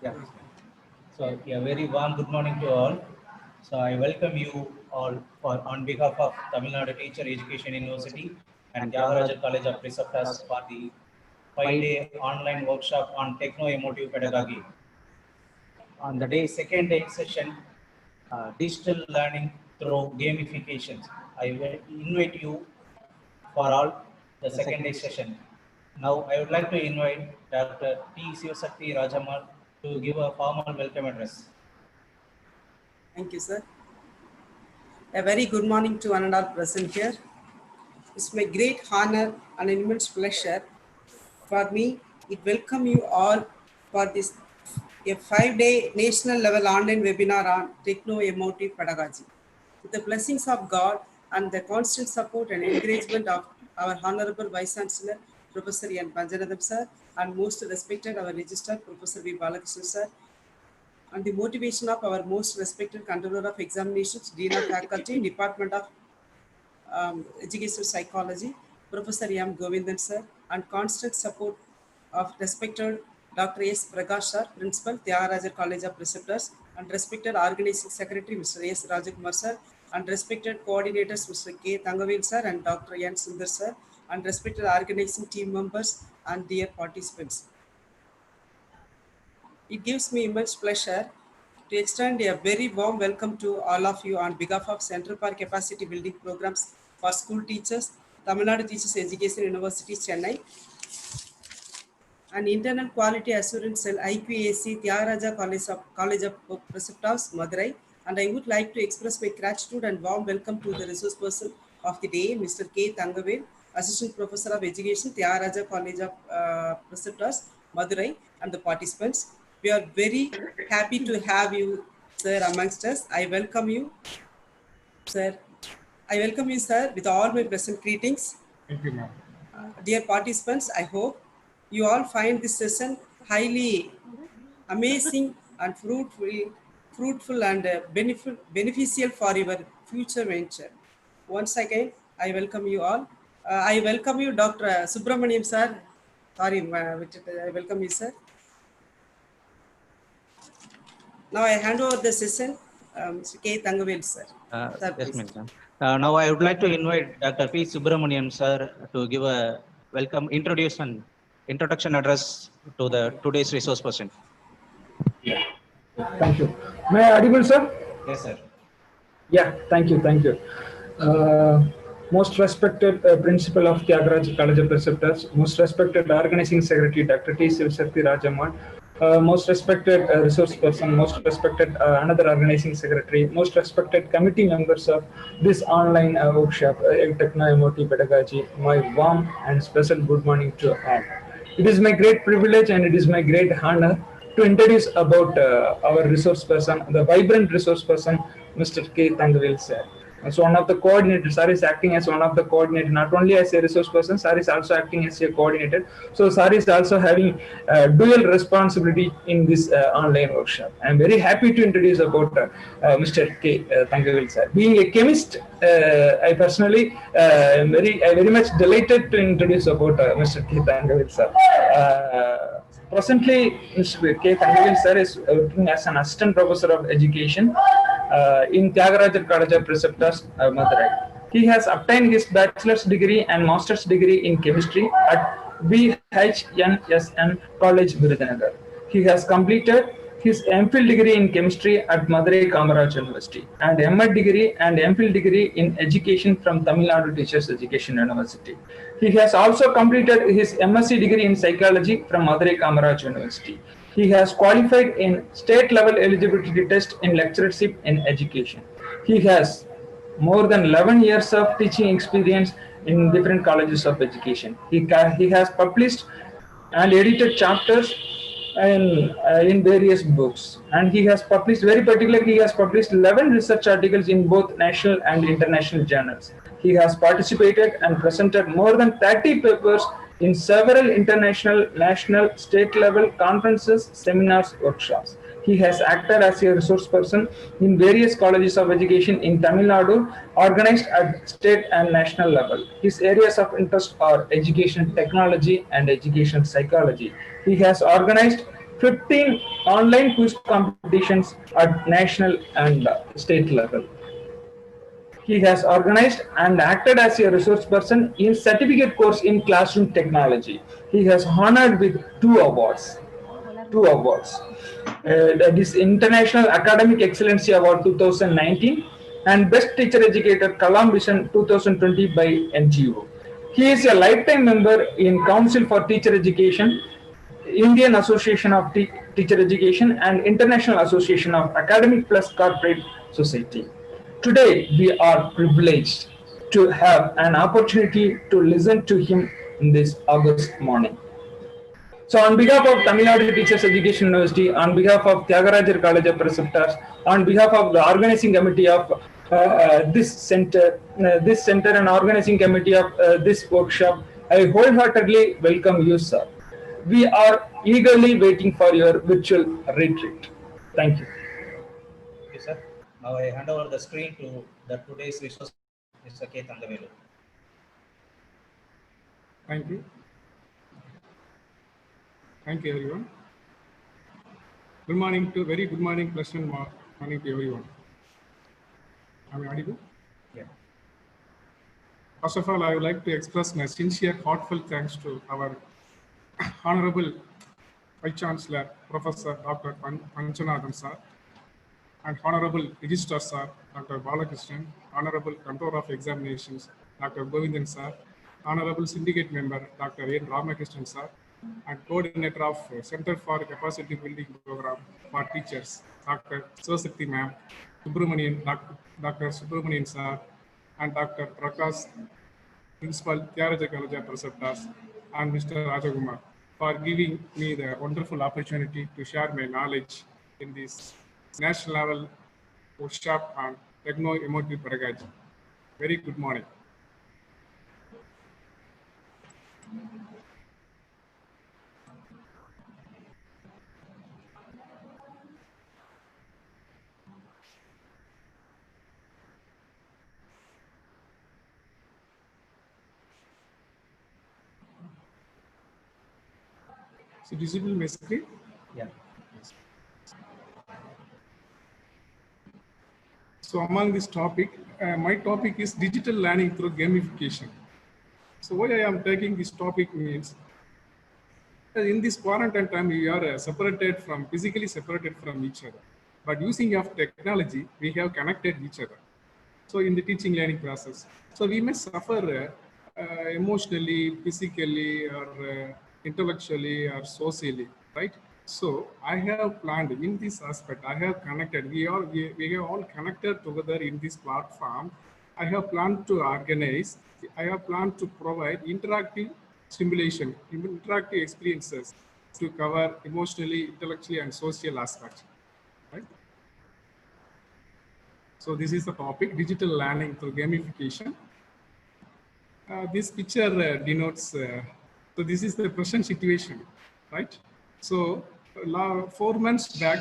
Yeah. So, a very warm good morning to all. So, I welcome you all for on behalf of Tamil Nadu Teacher Education University and Tyagaraja College of Preceptors for the 5-day online workshop on techno-emotive pedagogy. On the day second day session, digital learning through gamifications. I will invite you for all the second day session. Now, I would like to invite Dr. T. Sivasakti Rajamal to give a formal welcome address. Thank you, sir. A very good morning to one and all present here. It's my great honor and immense pleasure for me to welcome you all for this a 5-day national level online webinar on techno-emotive pedagogy. With the blessings of God and the constant support and encouragement of our Honorable Vice Chancellor, Professor N. Panjanathan sir, and most respected our Registrar, Professor V. Balakrishnan sir, and the motivation of our most respected controller of examinations, Dean of Faculty, Department of Educational Psychology, Professor M. Govindan sir, and constant support of respected Dr. S. Prakash sir, Principal, Tyagaraja College of Preceptors, and respected Organizing Secretary, Mr. S. Rajakumar sir, and respected coordinators, Mr. K. Thangavil sir and Dr. N. Sundar sir, and respected organizing team members and dear participants. It gives me immense pleasure to extend a very warm welcome to all of you on behalf of Central for Capacity Building Programs for School Teachers, Tamil Nadu Teachers Education University, Chennai, and Internal Quality Assurance Cell IQAC, Tyagaraja College of Preceptors, Madurai. And I would like to express my gratitude and warm welcome to the resource person of the day, Mr. K. Thangavil, Assistant Professor of Education, Tyagaraja College of Preceptors, Madurai, and the participants. We are very happy to have you, sir, amongst us. I welcome you, sir. I welcome you, sir, with all my present greetings. Thank you, ma'am. Dear participants, I hope you all find this session highly amazing and fruitful and beneficial for your future venture. Once again, I welcome you all. I welcome you, Dr. Subramaniam, sir. Sorry, I welcome you, sir. Now I hand over the session, Mr. K. Thangavil, sir. Sir, Yes, please. madam. Now I would like to invite Dr. P. Subramanian sir to give a welcome introduction address to the today's resource person. Thank you. May I audible, sir? Yes, sir. Yeah, thank you, thank you. Most respected Principal of Tyagaraja College of Preceptors, most respected Organizing Secretary Dr. T. Sivasakti Rajamal, most respected resource person, most respected another Organizing Secretary, most respected committee members of this online workshop, Techno-Emotive Pedagogy, my warm and special good morning to all. It is my great privilege and it is my great honor to introduce about our resource person, the vibrant resource person, Mr. K. Thangavil sir. So one of the coordinators, sir is acting as one of the coordinator, not only as a resource person, sir is also acting as a coordinator. So sir is also having dual responsibility in this online workshop. I am very happy to introduce about Mr. K. Thangavil sir. Being a chemist, I personally am very much delighted to introduce about Mr. K. Thangavil sir. Presently, Mr. K. Thangavil sir is working as an assistant professor of education in Tyagaraja College of Preceptors, Madurai. He has obtained his bachelor's degree and master's degree in chemistry at BHNSN College, Virudhunagar. He has completed his MPhil degree in chemistry at Madurai Kamaraj University and MA degree and MPhil degree in education from Tamil Nadu Teachers Education University. He has also completed his MSc degree in psychology from Madurai Kamaraj University. He has qualified in state level eligibility test in lecturership in education. He has more than 11 years of teaching experience in different colleges of education. He has published and edited chapters in various books, and he has published, very particularly he has published 11 research articles in both national and international journals. He has participated and presented more than 30 papers in several international, national, state level conferences, seminars, workshops. He has acted as a resource person in various colleges of education in Tamil Nadu, organized at state and national level. His areas of interest are education technology and education psychology. He has organized 15 online quiz competitions at national and state level. He has organized and acted as a resource person in certificate course in classroom technology. He has honored with two awards. That is International Academic Excellency Award 2019 and Best Teacher Educator Kalam Vision 2020 by NGO. He is a lifetime member in Council for Teacher Education, Indian Association of Teacher Education, and International Association of Academic Plus Corporate Society. Today, we are privileged to have an opportunity to listen to him in this August morning. So on behalf of Tamil Nadu Teachers Education University, on behalf of Tyagarajar College of Preceptors, on behalf of the organizing committee of this center and organizing committee of this workshop, I wholeheartedly welcome you, sir. We are eagerly waiting for your virtual retreat. Thank you. Thank you, sir. Now I hand over the screen to today's resource, Mr. K. Tangavelu. Thank you. Thank you, everyone. Very good morning, pleasant morning to everyone. Am I audible? Yeah. First of all, I would like to express my sincere, heartfelt thanks to our Honorable Vice Chancellor, Professor Dr. Panchanathan sir, and Honorable Registrar sir, Dr. Balakrishnan, Honorable Controller of Examinations, Dr. Govindan sir, Honorable Syndicate Member, Dr. N. Ramakrishnan sir, and Coordinator of Center for Capacity Building Program for Teachers, Dr. Sosakti ma'am, Dr. Subramanian sir, and Dr. Prakash, Principal, Tyagarajar College of Preceptors, and Mr. Rajakumar, for giving me the wonderful opportunity to share my knowledge in this national level workshop on techno-emotive pedagogy. Very good morning. So visible my screen? Yeah. So among this topic, my topic is digital learning through gamification. So why I am taking this topic means, in this quarantine time, we are physically separated from each other. But using of technology, we have connected each other. So in the teaching learning process, so we may suffer emotionally, physically, or intellectually, or socially, right? So I have planned in this aspect, I have connected, we have all connected together in this platform. I have planned to organize, I have planned to provide interactive stimulation, interactive experiences to cover emotionally, intellectually, and social aspects, right? So this is the topic, digital learning through gamification. This picture denotes, so this is the present situation, right? So 4 months back,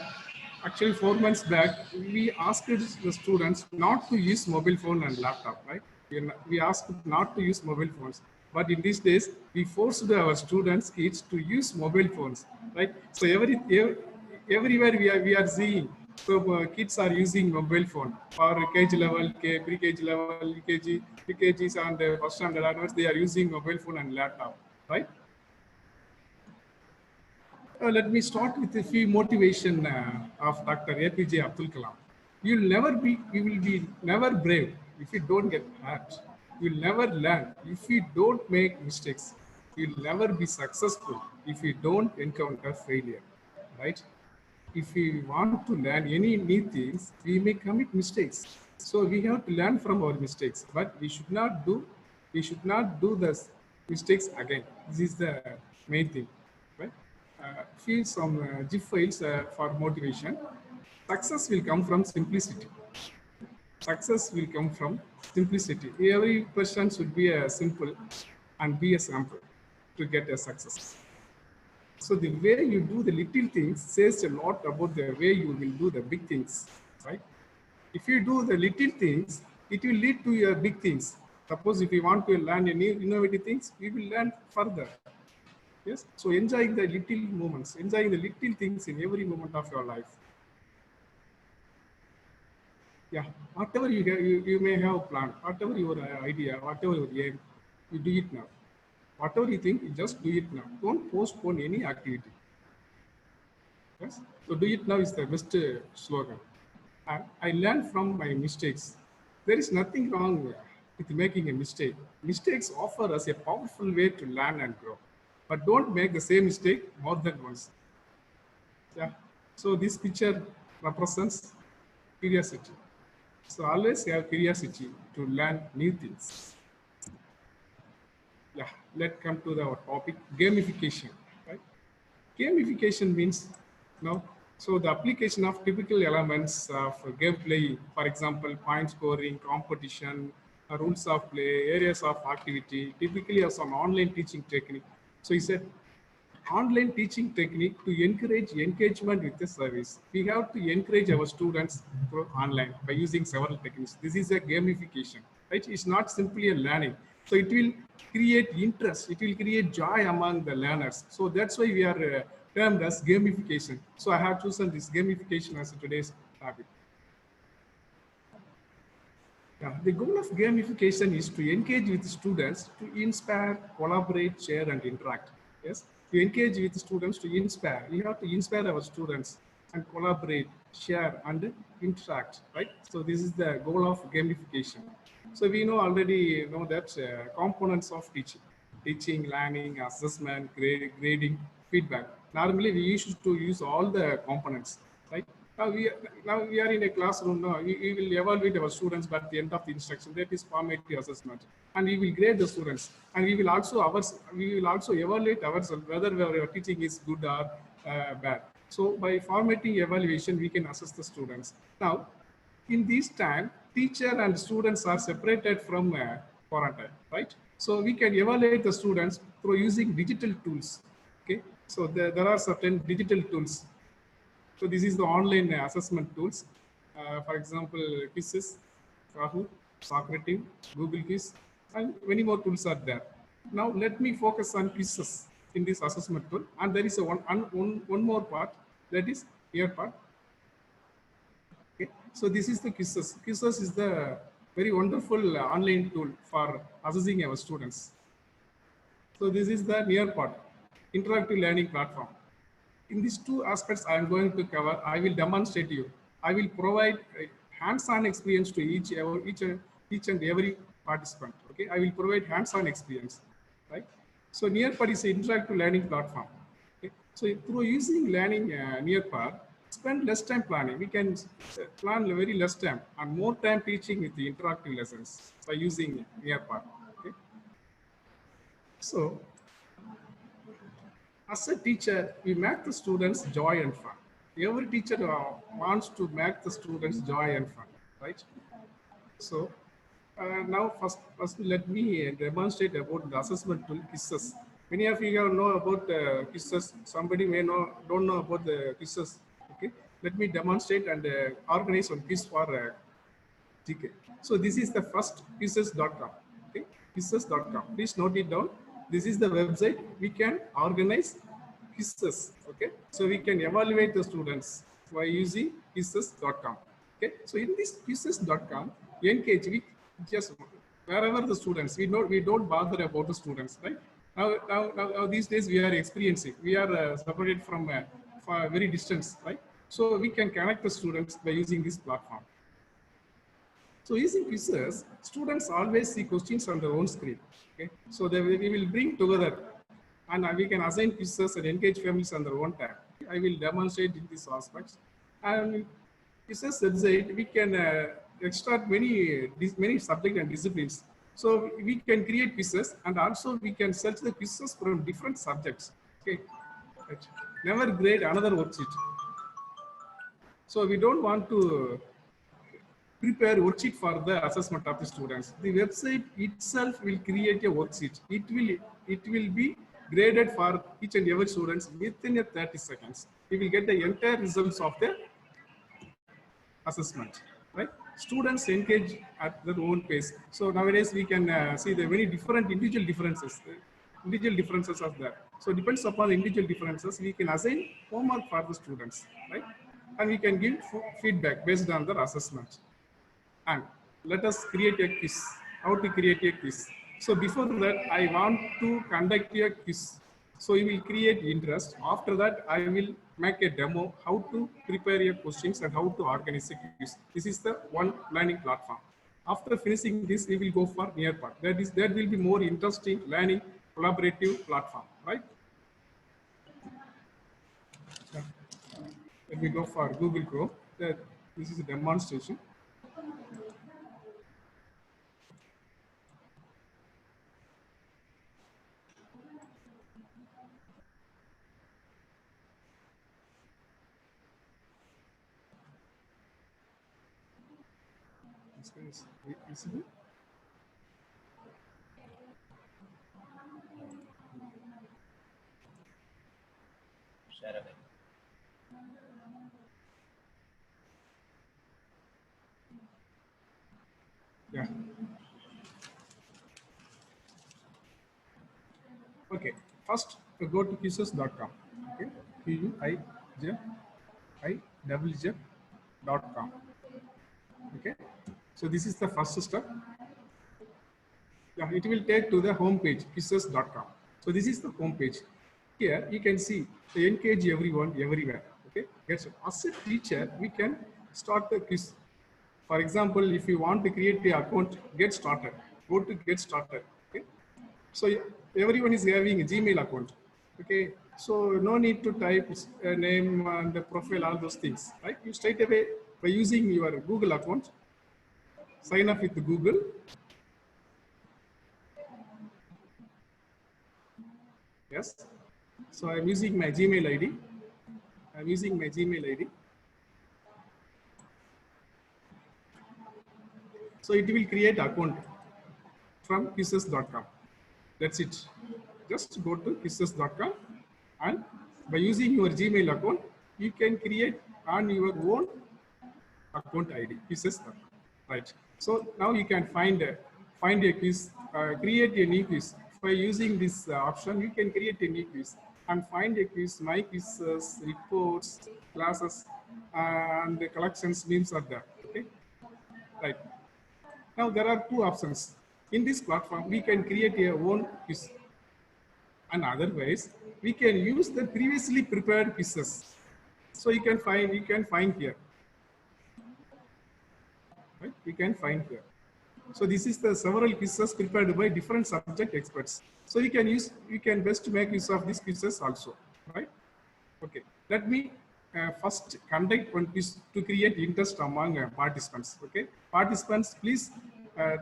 actually 4 months back, we asked the students not to use mobile phone and laptop, right? We asked not to use mobile phones. But in these days, we forced our students, kids, to use mobile phones, right? So everywhere we are seeing, so kids are using mobile phone for KG level, pre-KG level, EKG, PKGs, and first standard onwards, they are using mobile phone and laptop, right? Let me start with a few motivation of Dr. APJ Abdul Kalam. You will be never brave if you don't get hurt. You'll never learn if you don't make mistakes. You'll never be successful if you don't encounter failure, right? If we want to learn any new things, we may commit mistakes. So we have to learn from our mistakes, but we should not do the mistakes again. This is the main thing, right? Feel some GIF files for motivation. Success will come from simplicity. Success will come from simplicity. Every person should be simple and be a sample to get a success. So the way you do the little things says a lot about the way you will do the big things, right? If you do the little things, it will lead to your big things. Suppose if you want to learn any innovative things, we will learn further. Yes. So enjoying the little moments, enjoying the little things in every moment of your life. Yeah. Whatever you may have planned, whatever your idea, whatever your aim, you do it now. Whatever you think, you just do it now. Don't postpone any activity. Yes. So do it now is the best slogan. And I learned from my mistakes. There is nothing wrong with making a mistake. Mistakes offer us a powerful way to learn and grow. But don't make the same mistake more than once. Yeah. So this picture represents curiosity. So always have curiosity to learn new things. Yeah. Let's come to our topic, gamification. Right? Gamification means, so the application of typical elements of gameplay, for example, point scoring, competition, rules of play, areas of activity, typically as an online teaching technique. So he said, online teaching technique to encourage engagement with the service. We have to encourage our students through online by using several techniques. This is a gamification, right? It's not simply a learning. So it will create interest. It will create joy among the learners. So that's why we are termed as gamification. So I have chosen this gamification as today's topic. Yeah, the goal of gamification is to engage with students to inspire, collaborate, share, and interact. Yes, to engage with students to inspire. We have to inspire our students and collaborate, share, and interact. Right. So this is the goal of gamification. So we already know that components of teaching, learning, assessment, grading, feedback. Normally, we used to use all the components, right? Now we are in a classroom. Now we will evaluate our students by the end of the instruction. That is formative assessment, and we will grade the students, and we will also evaluate ourselves whether our teaching is good or bad. So by formative evaluation, we can assess the students. Now, in this time, teacher and students are separated from quarantine, right? So we can evaluate the students through using digital tools. Okay, so there are certain digital tools. So this is the online assessment tools. For example, Quizzes, Kahoot, Socrative, Google Quiz, and many more tools are there. Now let me focus on Quizzes in this assessment tool. And there is one more part, that is here part. Okay. So this is the Quizzes. Quizzes is the very wonderful online tool for assessing our students. So this is the near part, interactive learning platform. In these two aspects I am going to cover, I will demonstrate to you. I will provide a hands-on experience to each and every participant. Okay, I will provide hands-on experience, right? So Nearpod is an interactive learning platform. Okay, so through using learning Nearpod, spend less time planning. We can plan very less time and more time teaching with the interactive lessons by using Nearpod. Okay, so as a teacher, we make the students joy and fun. Every teacher wants to make the students joy and fun, right? So now first let me demonstrate about the assessment tool Quizzes. Many of you know about Quizzes. Somebody may don't know about the Quizzes. Okay, let me demonstrate and organize one quiz for GK. So this is the first quizzes.com. Okay, quizzes.com. Please note it down. This is the website. We can organize quizzes. Okay, so we can evaluate the students by using quizzes.com. Okay, so in this quizzes.com, engage with just wherever the students. We don't bother about the students, right? Now these days we are experiencing. We are separated from for very distance, right? So we can connect the students by using this platform. So using quizzes, students always see questions on their own screen. Okay, so we will bring together, and we can assign quizzes and engage families on their own time. I will demonstrate in these aspects. And quizzes website, we can extract many subjects and disciplines. So we can create quizzes, and also we can search the quizzes from different subjects. Okay, never grade another worksheet. So we don't want to prepare worksheet for the assessment of the students. The website itself will create a worksheet. It will be graded for each and every students within a 30 seconds. We will get the entire results of the assessment, right? Students engage at their own pace. So nowadays we can see the very different individual differences. individual differences are there. So depends upon the individual differences, we can assign homework for the students, right? And we can give feedback based on their assessment. And let us create a quiz. How to create a quiz? So before that, I want to conduct a quiz. So you will create interest. After that, I will make a demo how to prepare your questions and how to organize a quiz. This is the one learning platform. After finishing this, we will go for near part. That will be more interesting learning collaborative platform, right? Let me go for Google Chrome. This is a demonstration. This one is visible. Share away. Yeah. Okay. First, go to quizzes.com. Okay. QUIZZ.com. Okay. So this is the first step. Yeah, it will take to the home page, quizzes.com. So this is the home page. Here you can see the engage everyone everywhere. Okay. Yes. As a teacher, we can start the quiz. For example, if you want to create the account, get started. Go to get started. Okay. So everyone is having a Gmail account. Okay. So no need to type a name and the profile, all those things. Right. You straight away by using your Google account, sign up with Google. Yes. So I'm using my Gmail ID. I'm using my Gmail ID. So it will create account from quizzes.com. That's it. Just go to quizzes.com and by using your Gmail account, you can create on your own account ID, quizzes.com. Right. So now you can find a quiz, create a new quiz. By using this option, you can create a new quiz and find a quiz, my quizzes, reports, classes, and the collections names are there. Okay. Right. Now there are two options. In this platform, we can create our own quiz. And otherwise, we can use the previously prepared quizzes. So you can find here. Right? You can find here. So this is the several quizzes prepared by different subject experts. So you can best make use of these quizzes also, right? Okay. Let me first conduct one quiz to create interest among participants. Okay. Participants, please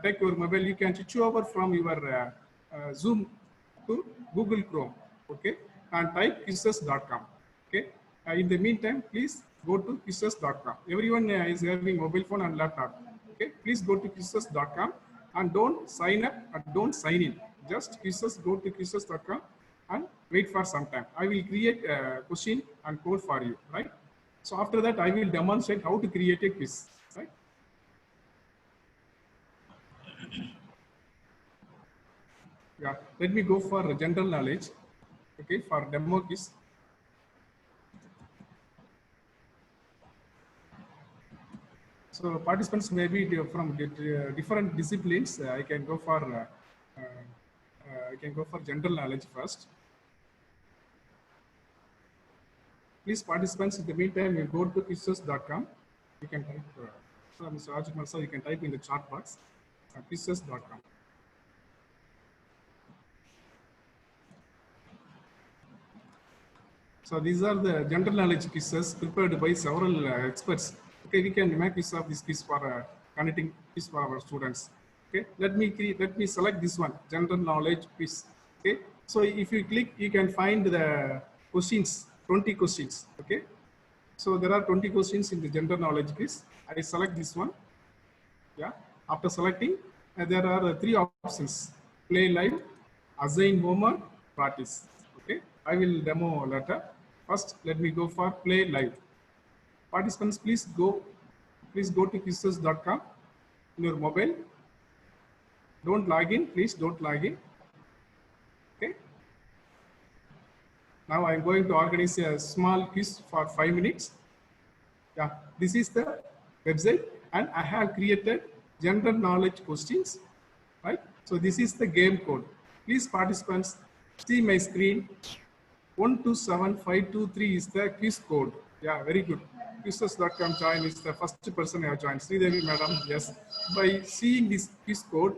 take your mobile. You can switch over from your Zoom to Google Chrome. Okay. And type quizzes.com. Okay. In the meantime, please go to quizzes.com. Everyone is having mobile phone and laptop. Okay, please go to quizzes.com and don't sign up and don't sign in. Just quizzes, go to quizzes.com and wait for some time. I will create a question and code for you, right? So after that, I will demonstrate how to create a quiz, right? Yeah, let me go for general knowledge. Okay, for demo quiz. So participants may be from different disciplines. I can go for general knowledge first. Please, participants, in the meantime, you go to quizzes.com. You can type, Mr. Ajit Malsa, you can type in the chat box, quizzes.com. So these are the general knowledge quizzes prepared by several experts. Okay, we can make use of this quiz for conducting quiz for our students. Okay, let me select this one, general knowledge quiz. Okay, so if you click, you can find the questions, 20 questions. Okay, so there are 20 questions in the general knowledge quiz. I select this one. Yeah, after selecting, there are three options: play live, assign homework, practice. Okay, I will demo later. First, let me go for play live. Participants, please go to quizzes.com in your mobile. Don't log in, please don't log in. Okay, Now I'm going to organize a small quiz for 5 minutes. Yeah, this is the website, and I have created general knowledge questions, right? So this is the game code. Please participants see my screen. 127523 is the quiz code. Yeah, very good. Quizzes.com join is the first person I have joined. Sridevi madam, yes. By seeing this quiz code,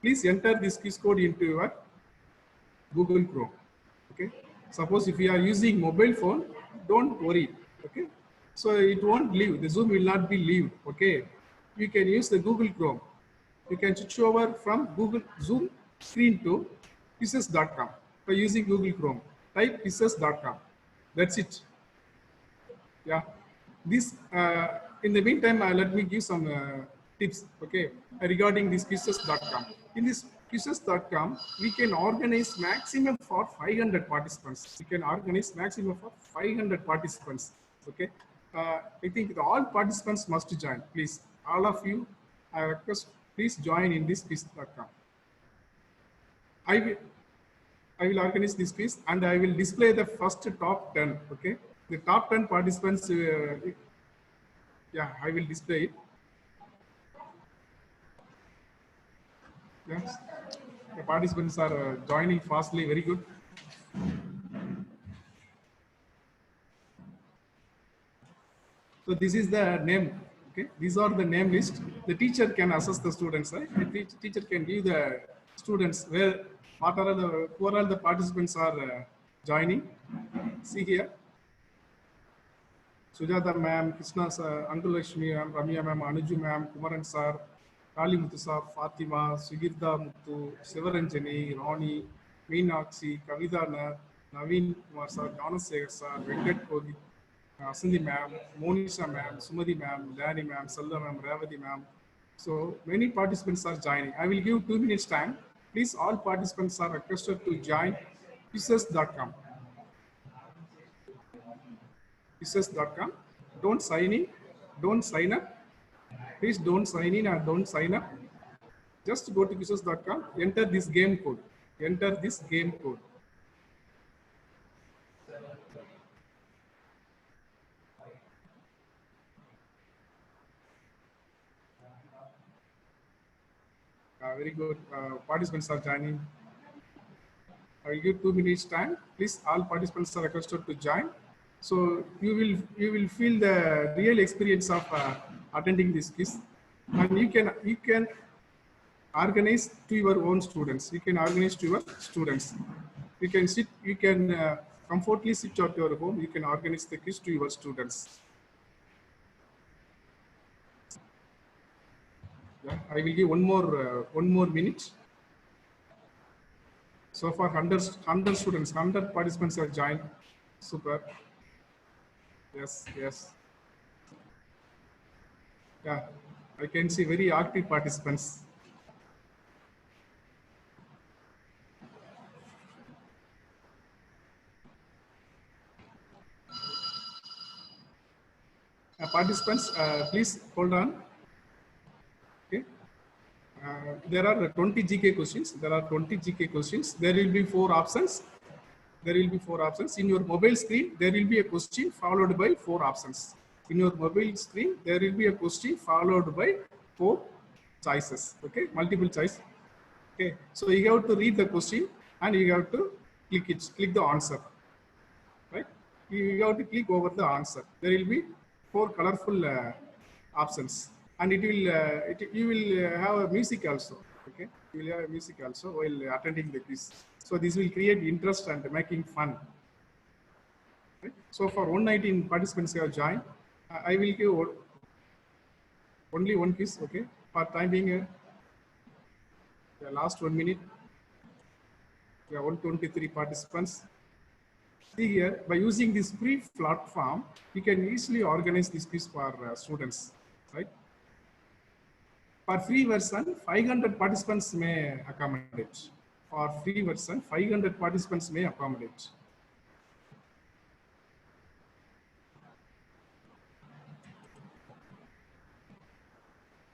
please enter this quiz code into your Google Chrome. Okay. Suppose if you are using mobile phone, don't worry. Okay. So it won't leave. The Zoom will not be leave. Okay. You can use the Google Chrome. You can switch over from Google Zoom screen to quizzes.com by using Google Chrome. Type quizzes.com. That's it. Yeah. This in the meantime, let me give some tips, okay, regarding this quizzes.com. In this quizzes.com, we can organize maximum for 500 participants. We can organize maximum for 500 participants. Okay. I think all participants must join. Please, all of you, I request, please join in this quiz.com. I will organize this quiz and I will display the first top 10. Okay, the top 10 participants. Yeah, I will display it. Yes, the participants are joining fastly. Very good. So this is the name. Okay, these are the name list. The teacher can assess the students. Right? The teacher can give the students where what are the who are all the participants are joining. See here. Sujata ma'am, Krishna sir, Anku Lakshmi ma'am, Ramya ma'am, Anuju ma'am, Kumaran sir, Kali Muthu sir, Fatima, Sugirda Muthu, Sivaranjani, Ronnie, Meenakshi, Kavita Naveen Kumar sir, Janasekhar sir, Venkat Kogi, Asandi ma'am, Monisha ma'am, Sumati ma'am, Dani ma'am, Salda ma'am, Ravati ma'am. So many participants are joining. I will give 2 minutes time. Please, all participants are requested to join quizzes.com. Quizzes.com. Don't sign in. Don't sign up. Please don't sign in or don't sign up. Just go to quizzes.com. Enter this game code. Enter this game code. Very good. Participants are joining. I will give 2 minutes time. Please, all participants are requested to join. So you will feel the real experience of attending this quiz, and you can organize to your own students. You can organize to your students. You can sit. You can comfortably sit at your home. You can organize the quiz to your students. Yeah, I will give one more minute. So far, 100 students, 100 participants have joined. Super. Yes, yes. Yeah, I can see very active participants. Participants, please hold on. Okay. There are 20 GK questions. There are 20 GK questions. There will be 4 options. There will be 4 options. In your mobile screen, there will be a question followed by 4 options. In your mobile screen, there will be a question followed by 4 choices. Okay, multiple choice. Okay, so you have to read the question and you have to click the answer. Right? You have to click over the answer. There will be 4 colorful options, and it will you will have a music also. Okay, you will have a music also while attending the quiz. So this will create interest and making fun. Right? So for 119 participants who have joined, I will give only one quiz. Okay, for time being, the last 1 minute. We have 123 participants. See here, by using this free platform, you can easily organize this quiz for students, right? For free version, 500 participants may accommodate. For free version, 500 participants may accommodate.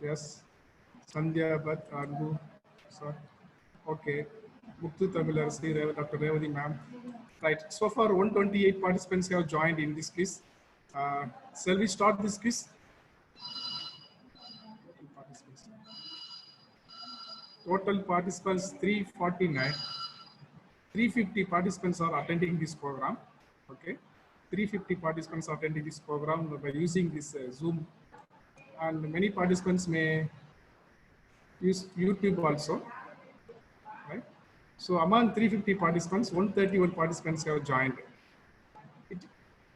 Yes, Sandhya, Bhatt, Ardu, sir. Okay. Muthu Tamilarasi, Dr. Revati ma'am. Right. So far, 128 participants have joined in this quiz. Shall we start this quiz? Total participants 349. 350 participants are attending this program. Okay. 350 participants are attending this program by using this Zoom. And many participants may use YouTube also. Right. So among 350 participants, 131 participants have joined.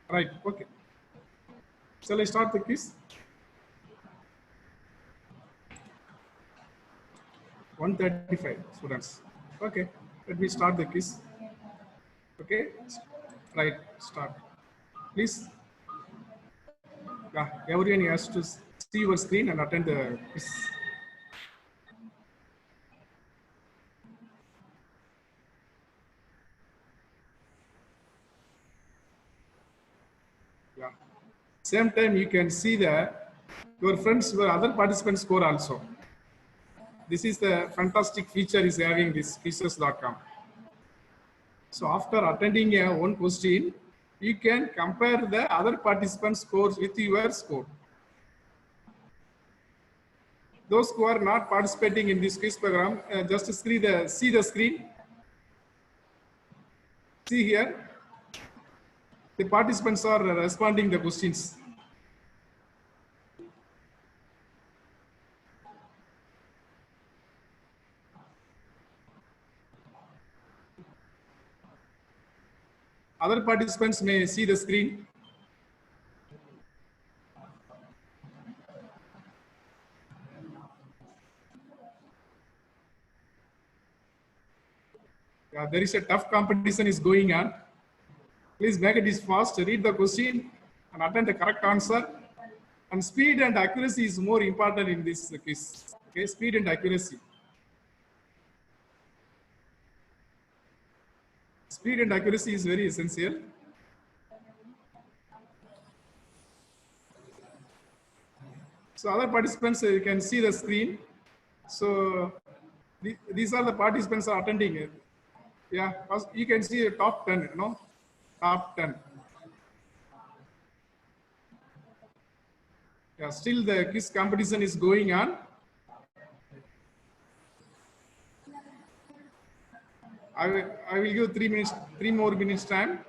Right. Okay. Shall I start the quiz? 135 students. Okay, let me start the quiz. Okay, right, start. Please, yeah, everyone has to see your screen and attend the quiz. Yeah. Same time, you can see your friends, your other participants score also. This is the fantastic feature is having this quizzes.com. So after attending one question, you can compare the other participants' scores with your score. Those who are not participating in this quiz program, just see the screen. See here, the participants are responding the questions. Other participants may see the screen. Yeah, there is a tough competition is going on. Please make it fast, read the question and attend the correct answer. And speed and accuracy is more important in this quiz. Okay, speed and accuracy. Speed and accuracy is very essential. So other participants, you can see the screen. So these are the participants are attending it. Yeah, you can see the top 10, no? Top 10. Yeah, still the quiz competition is going on. I will give 3 more minutes time.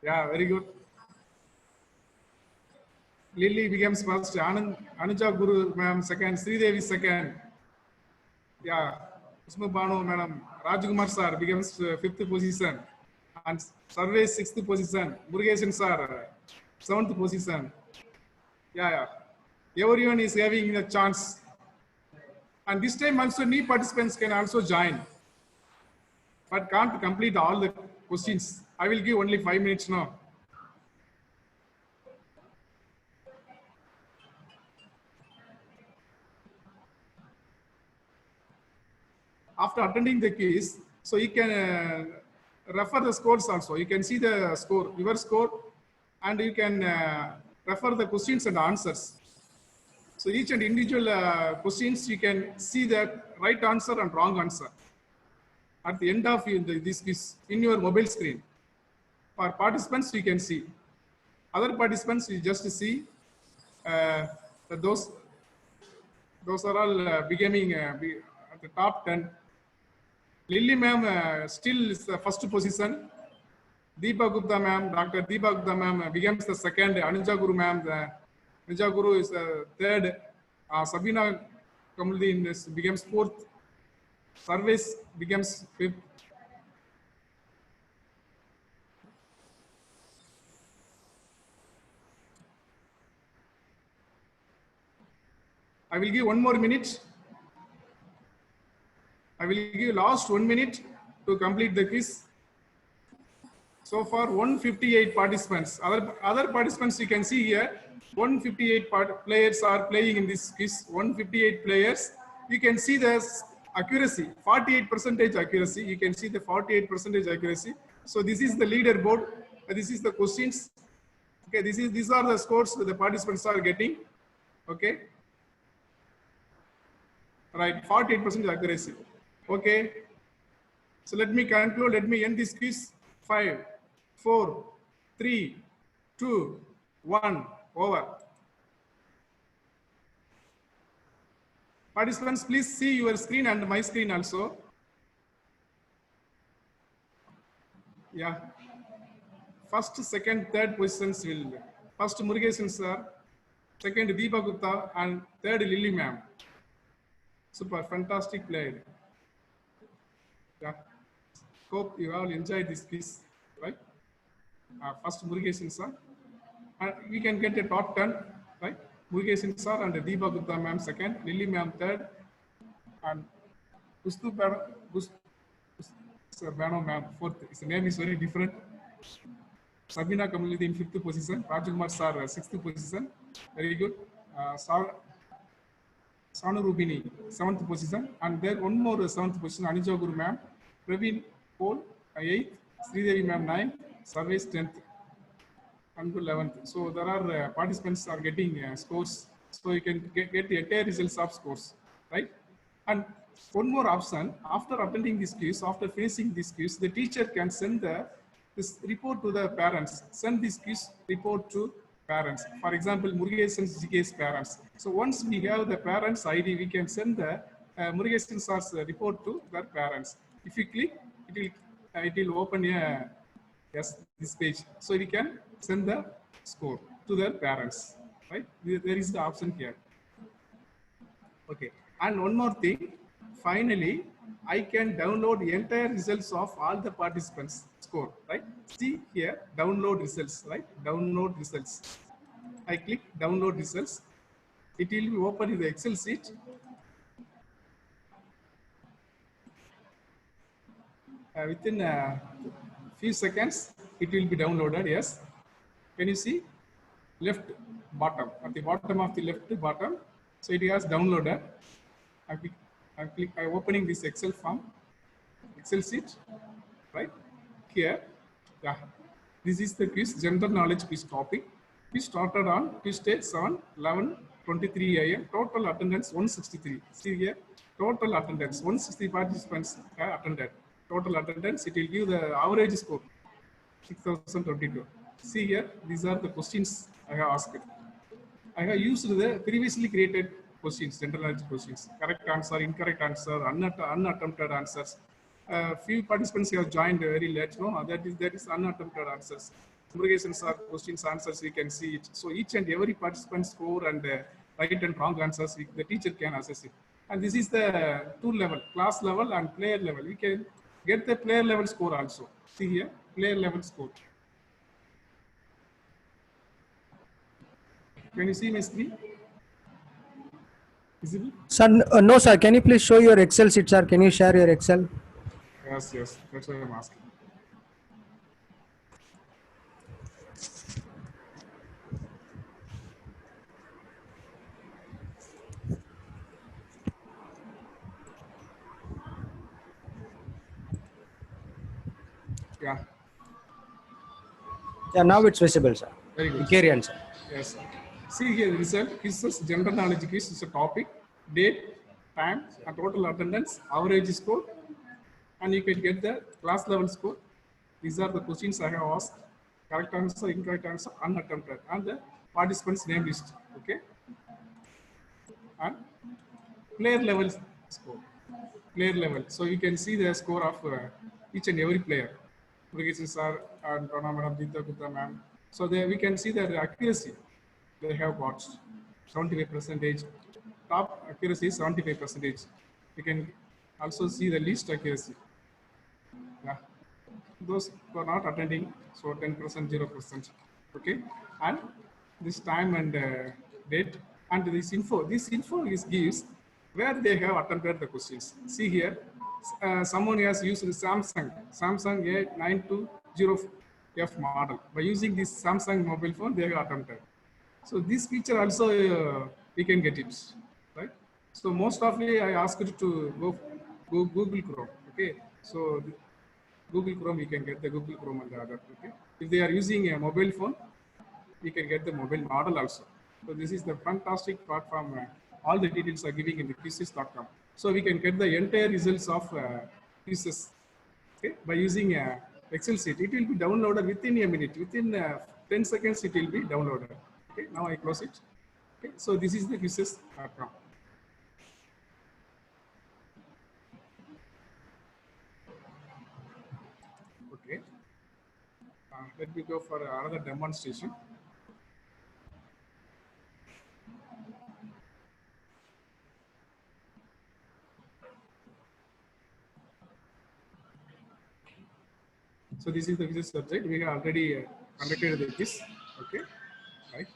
Yeah, very good. Lily becomes first, Anuja Guru ma'am second, Sridevi second. Yeah, Usma Banu madam, Rajkumar sir becomes 5th position. And Sarvesh 6th position, Murugesan sir 7th position. Yeah. Everyone is having a chance. And this time also new participants can also join. But can't complete all the questions. I will give only 5 minutes now. After attending the quiz, so you can refer the scores also. You can see the score, your score, and you can refer the questions and answers. So each and individual questions, you can see the right answer and wrong answer at the end of this quiz in your mobile screen. For participants, you can see. Other participants, you just see those are all becoming at the top 10. Lily ma'am still is the first position. Deepa Gupta ma'am, Dr. Deepa Gupta ma'am becomes the second. Anuja Guru ma'am, Anuja Guru is the third. Sabina Kamuldin becomes 4th. Sarvesh becomes 5th. I will give 1 more minute. I will give last 1 minute to complete the quiz. So far 158 participants. Other participants you can see here, 158 players are playing in this quiz. 158 players. You can see the accuracy, 48% accuracy. You can see the 48% accuracy. So this is the leaderboard. This is the questions. Okay, these are the scores that the participants are getting. Okay. Right, 48% accuracy. Okay. So let me conclude. Let me end this quiz. 5, 4, 3, 2, 1. Over. Participants, please see your screen and my screen also. Yeah. First, second, third positions will. First, Murugesan sir. Second, Deepa Gupta. And third, Lily ma'am. Super, fantastic player. Yeah. Hope you all enjoyed this quiz, right? First, Murugesan sir. And we can get a top 10, right? Murugesan sir and Deepa Gupta ma'am second, Lily ma'am third, and Sir Bano ma'am fourth. His name is very different. Sabina Kamaludin in fifth position, Rajkumar sir sixth position, very good. Sanu Rubini seventh position, and there one more seventh position, Anija Guru ma'am, Praveen Paul eighth, Sridevi ma'am ninth, Sarvesh 10th. And to 11th. So there are participants are getting scores. So you can get the entire results of scores, right? And one more option, after attending this quiz, after finishing this quiz, the teacher can send this report to the parents, send this quiz report to parents. For example, Murugesan's GK's parents. So once we have the parents' ID, we can send the Murugesan's report to their parents. If you click, it will open a this page. So we can send the score to their parents, right? There is the option here. Okay. And one more thing, finally, I can download the entire results of all the participants score, right? See here, download results, right? Download results. I click download results. It will be open in the Excel sheet. Within a few seconds, it will be downloaded, yes. Can you see? Left bottom, at the bottom of the left bottom. So it has downloaded. I'm opening this Excel form, Excel sheet, right? Here, yeah. This is the quiz, general knowledge quiz topic. We started on Tuesday, 7/11/23 AM. Total attendance 163. See here, total attendance 160 participants have attended. Total attendance, it will give the average score 6022. See here, these are the questions I have asked. I have used the previously created questions, general knowledge questions, correct answer, incorrect answer, unattempted answers. Few participants have joined very late. No, that is unattempted answers. Murugesan's are questions, answers, we can see it. So each and every participant score and right and wrong answers, the teacher can assess it. And this is the two level, class level and player level. We can get the player level score also. See here, player level score. Can you see my screen? Visible? Sir, no, sir. Can you please show your Excel sheet, sir? Can you share your Excel? Yes, yes. That's why I'm asking. Yeah. Yeah, now it's visible, sir. Very good. Carry on, sir. Yes. Sir. See here the result. Quizzes, general knowledge quiz is a topic, date, time, and total attendance, average score, and you can get the class level score. These are the questions I have asked. Correct answer, incorrect answer, unattempted, and the participants' name list. Okay. And player level score. Player level. So you can see the score of each and every player. Murugesan sir and Rana madam, Deepa Gupta ma'am. So there we can see the accuracy they have got 75%. Top accuracy is 75%. You can also see the least accuracy. Yeah. Those who are not attending, so 10%, 0%. Okay. And this time and date and this info is gives where they have attempted the questions. See here, someone has used Samsung A920F model. By using this Samsung mobile phone, they have attempted. So this feature also we can get it, right? So most of I asked to go Google Chrome. Okay, so Google Chrome, you can get the Google Chrome and the other. Okay. If they are using a mobile phone, you can get the mobile model also. So this is the fantastic platform. All the details are giving in the quizzes.com. So we can get the entire results of quizzes, okay, by using Excel sheet. It will be downloaded within a minute. Within 10 seconds, it will be downloaded. Okay, now I close it. Okay, so this is the quizzes.com. Okay, let me go for another demonstration. So this is the quiz subject. We have already conducted the quiz. Okay, right.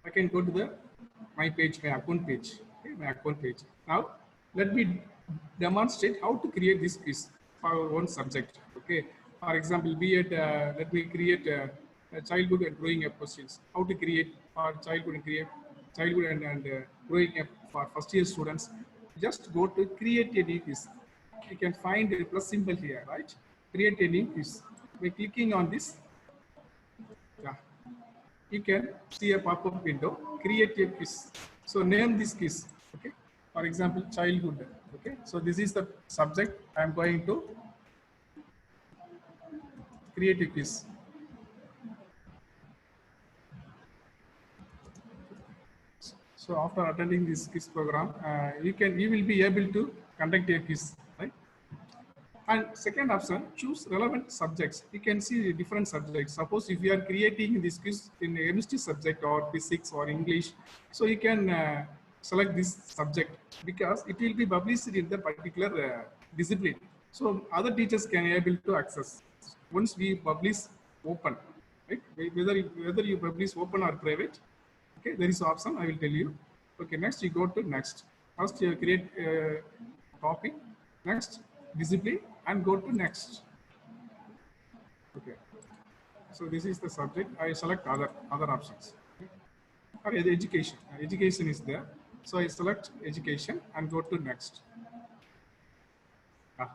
I can go to the my page, my account page. Okay, my account page. Now let me demonstrate how to create this quiz for our own subject. Okay. For example, be it let me create a childhood and growing up questions. How to create for childhood and growing up for first year students. Just go to create a new quiz. You can find a plus symbol here, right? Create a new quiz. By clicking on this, yeah, you can see a pop-up window, create a quiz. So name this quiz, okay? For example, childhood, okay? So this is the subject. I'm going to create a quiz. So after attending this quiz program, you will be able to conduct a quiz, right? And second option, choose relevant subjects. You can see different subjects. Suppose if you are creating this quiz in a chemistry subject or physics or English, so you can select this subject because it will be published in the particular discipline. So other teachers can able to access. Once we publish open, right? Whether you publish open or private, okay, there is option. I will tell you. Okay, next you go to next. First you create a topic. Next discipline and go to next. Okay. So this is the subject. I select other options. Okay. Or the education. Education is there. So I select education and go to next. Ah,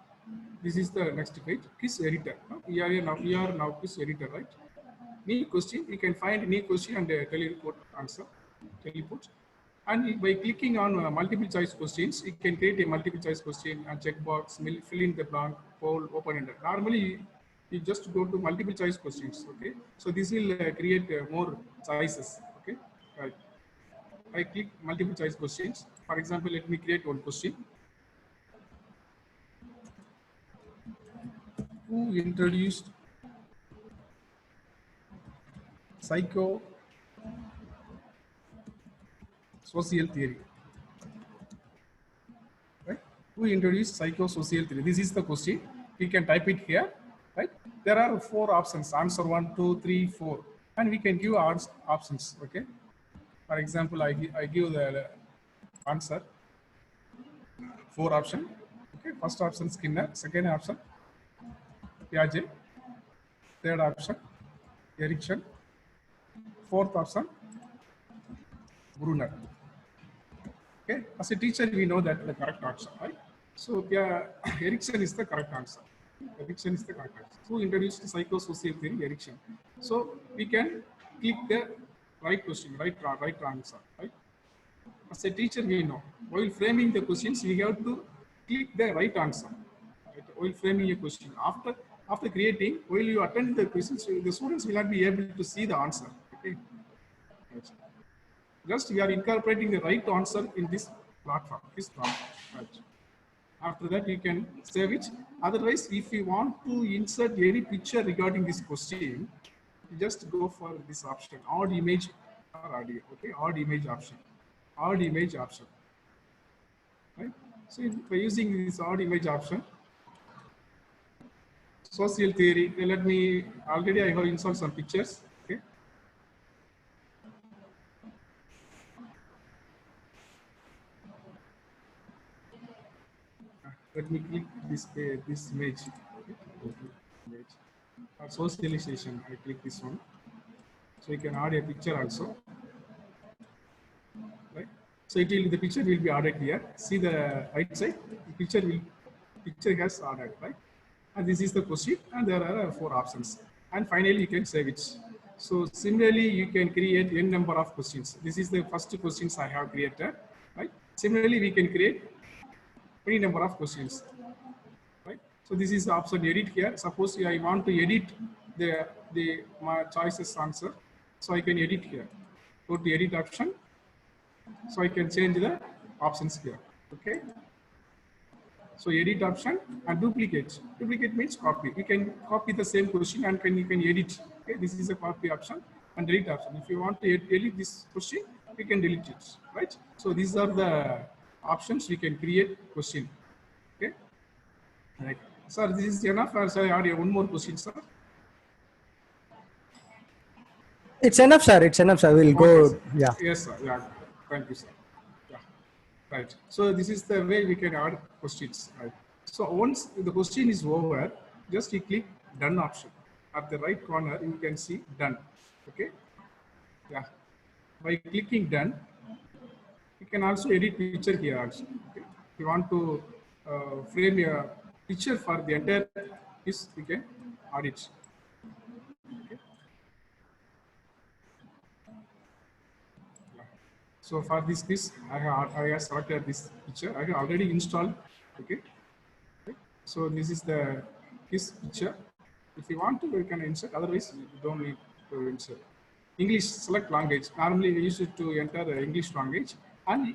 this is the next page. Quiz editor. We are now quiz editor, right? New question. You can find new question and teleport answer. Teleport. And by clicking on multiple choice questions, you can create a multiple choice question and checkbox, fill in the blank, poll, open-ended. Normally, you just go to multiple choice questions. Okay, so this will create more choices. Okay, right. I click multiple choice questions. For example, let me create one question. Who introduced psycho social theory? Right? Who introduced psychosocial theory? This is the question. We can type it here, right? There are 4 options: answer 1, 2, 3, 4, and we can give options. Okay. For example, I give the answer 4 option. Okay. First option Skinner. Second option Piaget. Third option Erikson. Fourth option Brunner. Okay, as a teacher, we know that the correct answer, right? So, yeah, Erikson is the correct answer. Erikson is the correct answer. Who introduced psychosocial theory? Erikson. So, we can click the right question, right answer, right? As a teacher, we know while framing the questions, we have to click the right answer. Right? While framing a question, after creating, while you attend the questions, the students will not be able to see the answer. Okay. Right. Just we are incorporating the right answer in this platform. Right. After that, you can save it. Otherwise, if you want to insert any picture regarding this question, you just go for this option, odd image or audio. Okay, odd image option. Odd image option. Right. So by using this odd image option, social theory. Let me already I have installed some pictures. Okay. Let me click this image. Okay. For socialization, I click this one. So you can add a picture also. Right. So the picture will be ordered here. See the right side, the picture has ordered, right? And this is the question, and there are 4 options. And finally, you can save it. So similarly, you can create n number of questions. This is the first questions I have created, right? Similarly, we can create any number of questions, right? So this is the option edit here. Suppose I want to edit my choices answer, so I can edit here. Go to edit option, so I can change the options here. Okay. So edit option and duplicate. Duplicate means copy. You can copy the same question and you can edit. Okay, this is a copy option and delete option. If you want to delete this question, you can delete it. Right. So these are the options we can create question. Okay. Right. Sir, this is enough. Or sir, I add one more question, sir. It's enough, sir. It's enough, sir. We'll go. Okay, sir. Yeah. Yes, sir. Yeah. Thank you, sir. Yeah. Right. So this is the way we can add questions. Right. So once the question is over, just you click done option. At the right corner, you can see done. Okay. Yeah. By clicking done, you can also edit picture here also. Okay. If you want to frame a picture for the entire piece, you can add it. Okay. So for this I have selected this picture. I have already installed. Okay. So this is this picture. If you want to, you can insert. Otherwise, you don't need to insert. English, select language. Normally, we use it to enter the English language. And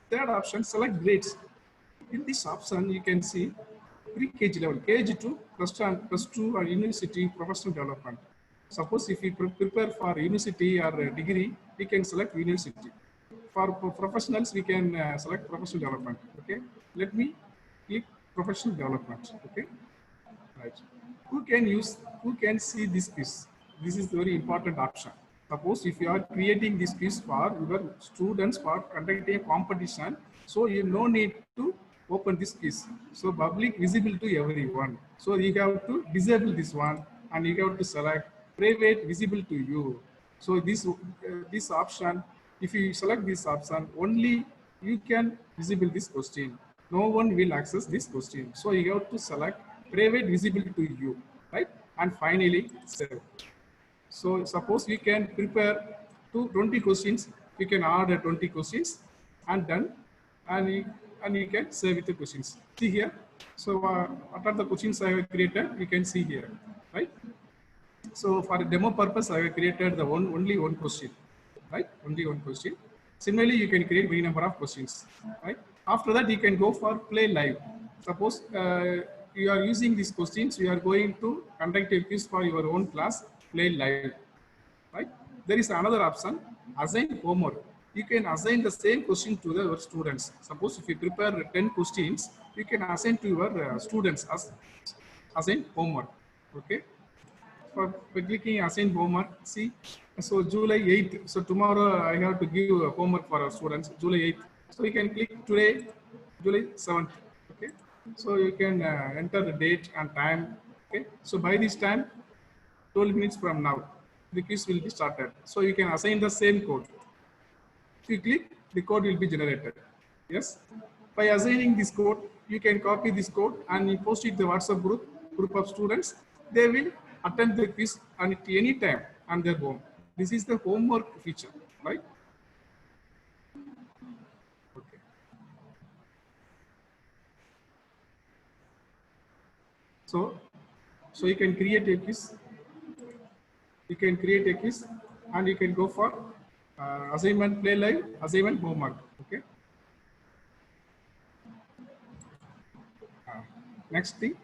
third option, select grades. In this option, you can see pre-KG level, KG2, plus 2, or university professional development. Suppose if you prepare for university or degree, we can select university. For professionals, we can select professional development. Okay. Let me click professional development. Okay. Right. Who can see this quiz? This is the very important option. Suppose if you are creating this quiz for your students for conducting a competition, so you no need to open this quiz. So public visible to everyone. So you have to disable this one and you have to select private visible to you. So this option, if you select this option, only you can visible this question. No one will access this question. So you have to select private visible to you, right? And finally, save. So suppose we can prepare 20 questions. We can order 20 questions and done, and you can save with the questions. See here. So what are the questions I have created? You can see here, right? So for a demo purpose, I have created the only one question, right? Only one question. Similarly, you can create any number of questions, right? After that, you can go for play live. Suppose you are using these questions, you are going to conduct a quiz for your own class, play live, right? There is another option, assign homework. You can assign the same question to your students. Suppose if you prepare 10 questions, you can assign to your students as assign homework, okay? For clicking assign homework, see, so July 8th, so tomorrow I have to give homework for our students, July 8th. So you can click today, July 7th, okay? So you can enter the date and time, okay? So by this time, 12 minutes from now, the quiz will be started. So you can assign the same code. If you click, the code will be generated. Yes. By assigning this code, you can copy this code and you post it to the WhatsApp group of students. They will attend the quiz at any time on their home. This is the homework feature, right? Okay. So you can create a quiz. You can create a quiz and you can go for assignment play live, assignment homework. Okay. Next thing,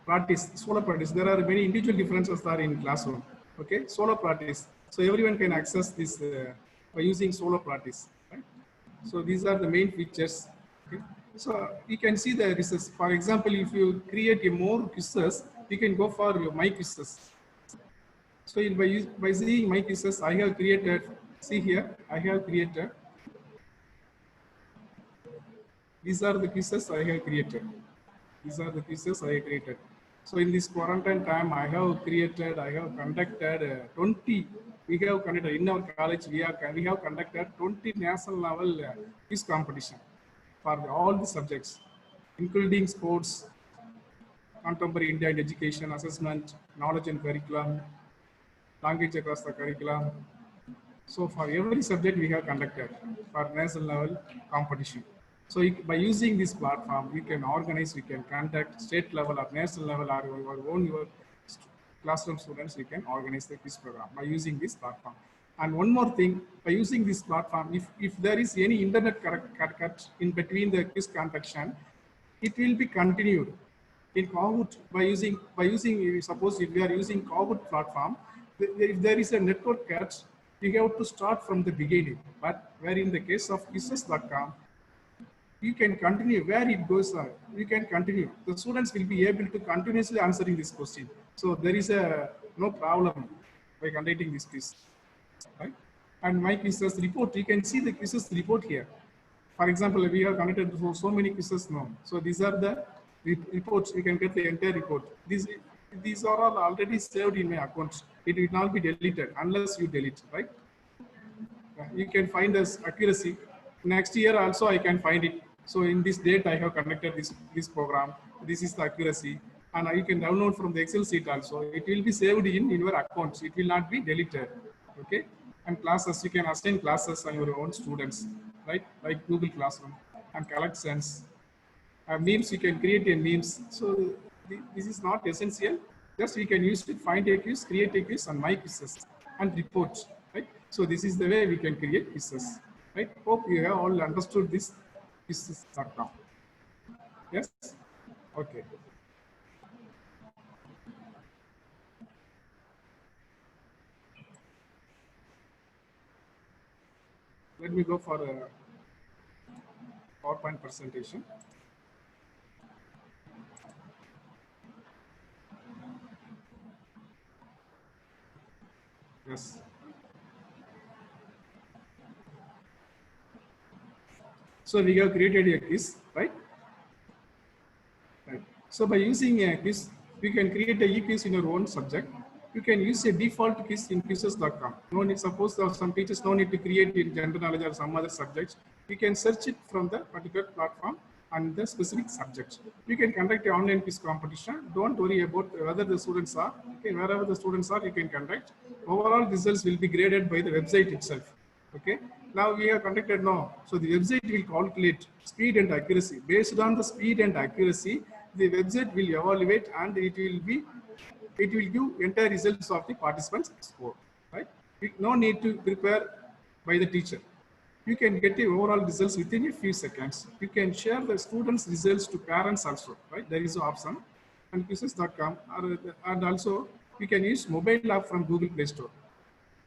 practice, solo practice. There are many individual differences that are in classroom. Okay, solo practice. So everyone can access this by using solo practice. Right? So these are the main features. Okay. So you can see the results. For example, if you create a more quizzes, you can go for your my quizzes. So by seeing my quizzes, I have created. See here, I have created. These are the quizzes I have created. These are the quizzes I have created. So in this quarantine time, I have conducted 20. We have conducted in our college. We have conducted 20 national level quiz competition for all the subjects, including sports, contemporary India and education, assessment, knowledge and curriculum, language across the curriculum. So for every subject we have conducted for national level competition. So by using this platform, we can organize, we can conduct state level or national level or your classroom students, we can organize the quiz program by using this platform. And one more thing, by using this platform, if there is any internet cut in between the quiz conduction, it will be continued in Kahoot by using suppose if we are using Kahoot platform, if there is a network cut, you have to start from the beginning. But where in the case of quizzes.com, you can continue where it goes. You can continue. The students will be able to continuously answering this question. So there is no problem by conducting this quiz, right? And my quizzes report, you can see the quizzes report here. For example, we have conducted so many quizzes now. So these are the reports. You can get the entire report. These are all already saved in my account. It will not be deleted unless you delete, right? You can find this accuracy. Next year also I can find it. So in this date I have conducted this program. This is the accuracy, and you can download from the Excel sheet also. It will be saved in your accounts. It will not be deleted. Okay. And classes, you can assign classes on your own students, right? Like Google Classroom and collections. Memes, you can create a memes. So this is not essential. Just we can use it, find a quiz, create a quiz, and my quizzes and reports, right? So this is the way we can create quizzes, right? Hope you have all understood this quizzes.com. Yes? Okay. Let me go for a PowerPoint presentation. Yes. So we have created a quiz, right? Right. So by using a quiz, we can create a e-quiz in your own subject. You can use a default quiz in quizzes.com. No need, suppose there are some teachers no need to create in general knowledge or some other subjects. You can search it from the particular platform and the specific subject. You can conduct an online quiz competition. Don't worry about whether the students are, okay, wherever the students are, you can conduct. Overall results will be graded by the website itself. Okay. Now we have conducted now. So the website will calculate speed and accuracy. Based on the speed and accuracy, the website will evaluate and it will give entire results of the participants score. Right? No need to prepare by the teacher. You can get the overall results within a few seconds. You can share the students' results to parents also. Right? There is an option. And quizzes.com, and also you can use mobile app from Google Play Store.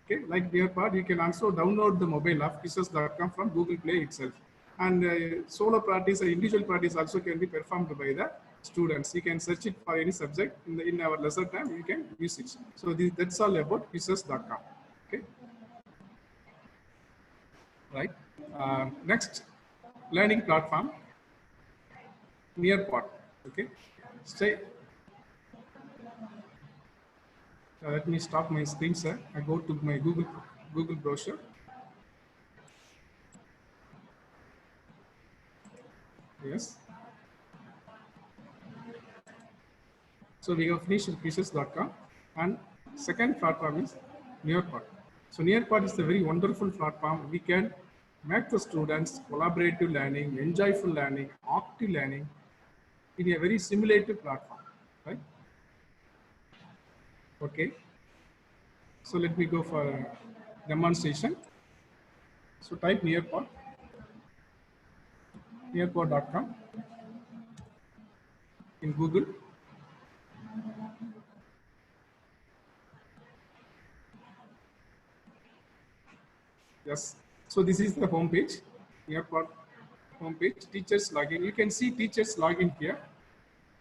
Okay, like Nearpod, you can also download the mobile app quizzes.com from Google Play itself. And solo practice or individual practice also can be performed by the students. You can search it for any subject in our lesson time. You can use it. So that's all about quizzes.com. Okay. Right. Next, learning platform, Nearpod. Okay. Let me stop my screen, sir. I go to my Google browser. Yes. So we have finished quizzes.com, and second platform is Nearpod. So Nearpod is a very wonderful platform. We can make the students collaborative learning, enjoyable learning, active learning in a very simulative platform, right? Okay. So let me go for a demonstration. So type Nearpod, nearpod.com in Google. Yes. So this is the home page, Nearpod home page, teachers login. You can see teachers login here.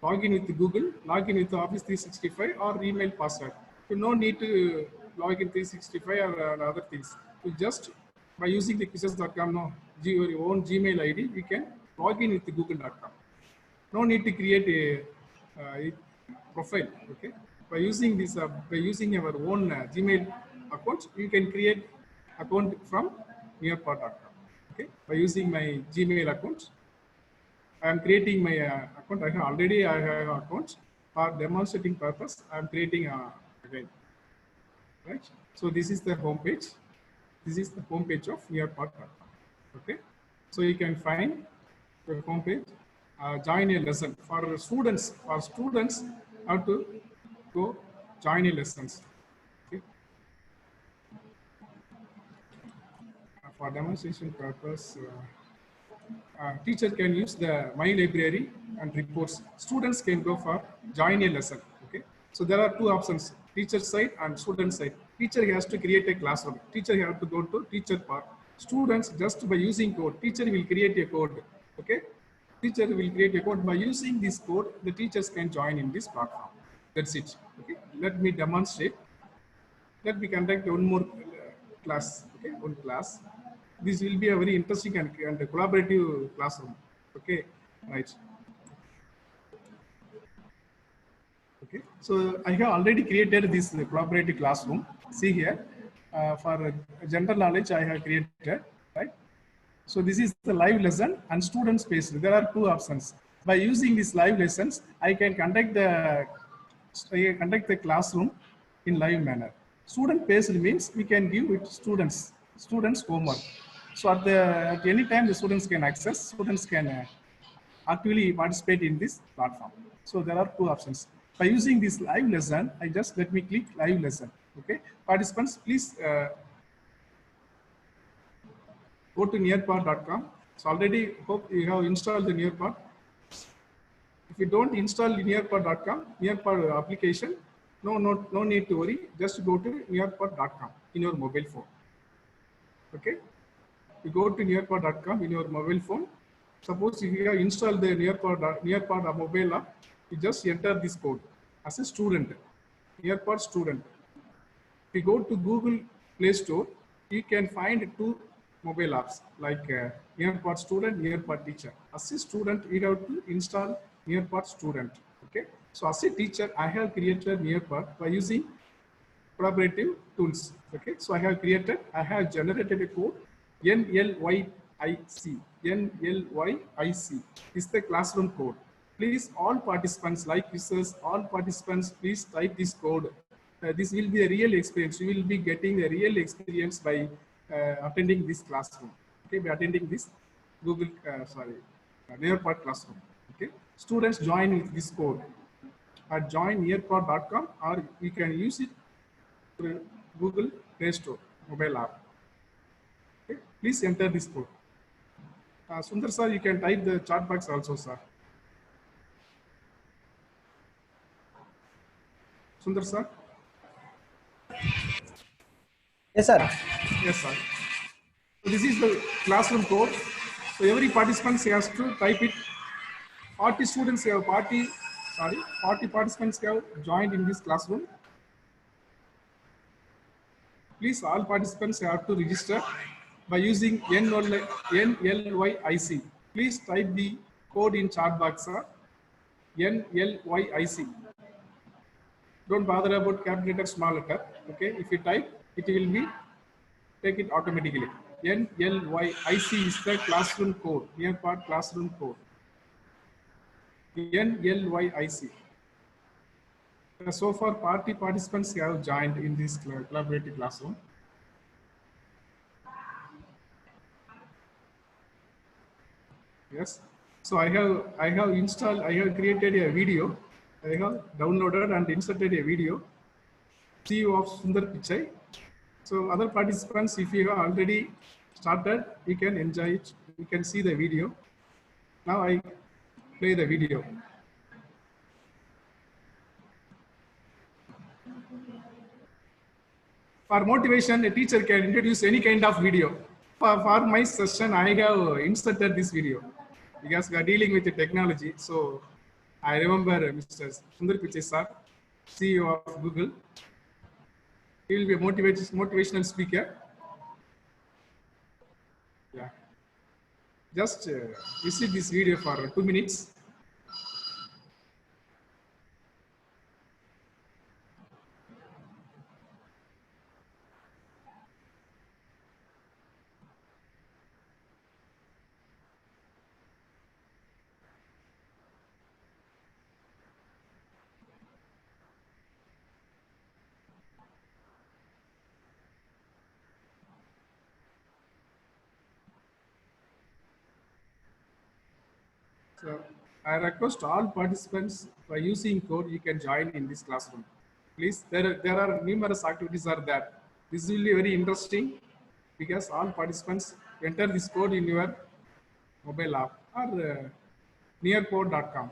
Login with Google, login with Office 365 or email password. So no need to log in 365 or other things. You just by using the quizzes.com, no, your own Gmail ID, you can log in with google.com. No need to create profile. Okay, by using this, by using our own Gmail account, you can create account from nearpod.com. Okay, by using my Gmail account, I am creating my account. I have account for demonstrating purpose. I am creating again, right? So this is the home page. This is the home page of nearpod.com. Okay, so you can find the home page. Join a lesson for students. For students, how to go join a lessons. Okay. For demonstration purpose, teacher can use the my library and reports. Students can go for join a lesson. Okay, so there are two options: teacher side and student side. Teacher has to create a classroom. Teacher have to go to teacher part. Students just by using code. Teacher will create a code. Okay, teacher will create a code. By using this code, the teachers can join in this platform. That's it. Okay, let me demonstrate. Let me conduct one more class. Okay, one class. This will be a very interesting and collaborative classroom. Okay, right. Okay, so I have already created this collaborative classroom. See here, for general knowledge, I have created, right? So this is the live lesson and student space. There are two options. By using these live lessons, I can conduct the classroom in live manner. Student based means we can give it students homework. So at any time the students can access, students can actively participate in this platform. So there are two options. By using this live lesson, let me click live lesson. Okay, participants, please go to nearpod.com. So already hope you have installed the Nearpod. If you don't install nearpod.com, Nearpod application, no need to worry. Just go to nearpod.com in your mobile phone. Okay, you go to nearpod.com in your mobile phone. Suppose if you have installed the Nearpod mobile app, you just enter this code as a student, Nearpod student. If you go to Google Play Store, you can find two mobile apps like Nearpod student, Nearpod teacher. As a student, you have to install Nearpod student. Okay. So as a teacher, I have created Nearpod by using collaborative tools. Okay. So I have generated a code NLYIC. NLYIC is the classroom code. Please, all participants, like users, all participants, please type this code. This will be a real experience. You will be getting a real experience by attending this classroom. Okay, by attending this Nearpod classroom. Okay, students join with this code at joinnearpod.com, or you can use it through Google Play Store mobile app. Okay, please enter this code. Sundar sir, you can type the chat box also, sir. Sundar sir. Yes, sir. Yes, sir. So this is the classroom code. So every participant has to type it. 40 students have 40 participants have joined in this classroom. Please, all participants have to register by using NLYIC. Please type the code in chat box, sir. NLYIC. Don't bother about capital letter, small letter. Okay, if you type, it will be take it automatically. NLYIC is the classroom code, Nearpod classroom code. NLYIC. So far, 40 participants have joined in this collaborative classroom. Yes. So I have created a video. I have downloaded and inserted a video. CEO of Sundar Pichai. So other participants, if you have already started, you can enjoy it. You can see the video. Now I play the video. For motivation, a teacher can introduce any kind of video. For my session, I have inserted this video because we are dealing with the technology. So I remember Mr. Sundar Pichai sir, CEO of Google. He will be a motivational speaker. Yeah. Just visit this video for 2 minutes. So I request all participants by using code you can join in this classroom. Please, there are numerous activities are there. This will be very interesting because all participants enter this code in your mobile app or nearcode.com.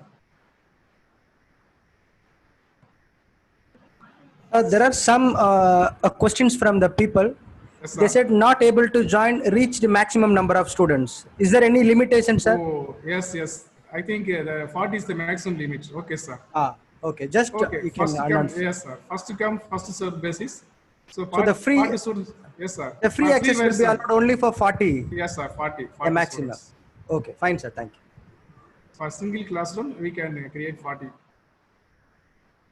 There are some questions from the people. Yes, They sir. said not able to join, reach the maximum number of students. Is there any limitation, sir? Oh, yes, yes. I think the 40 is the maximum limit. Okay, sir. Okay. Just Okay, you can first to come, announce. yes, sir. First to come, first to serve basis. So, So the free 40 students, yes, sir. the free access will be version. allowed only for 40, Yes, sir, 40 a maximum. students. Okay, fine, sir. Thank you. For single classroom, we can create 40.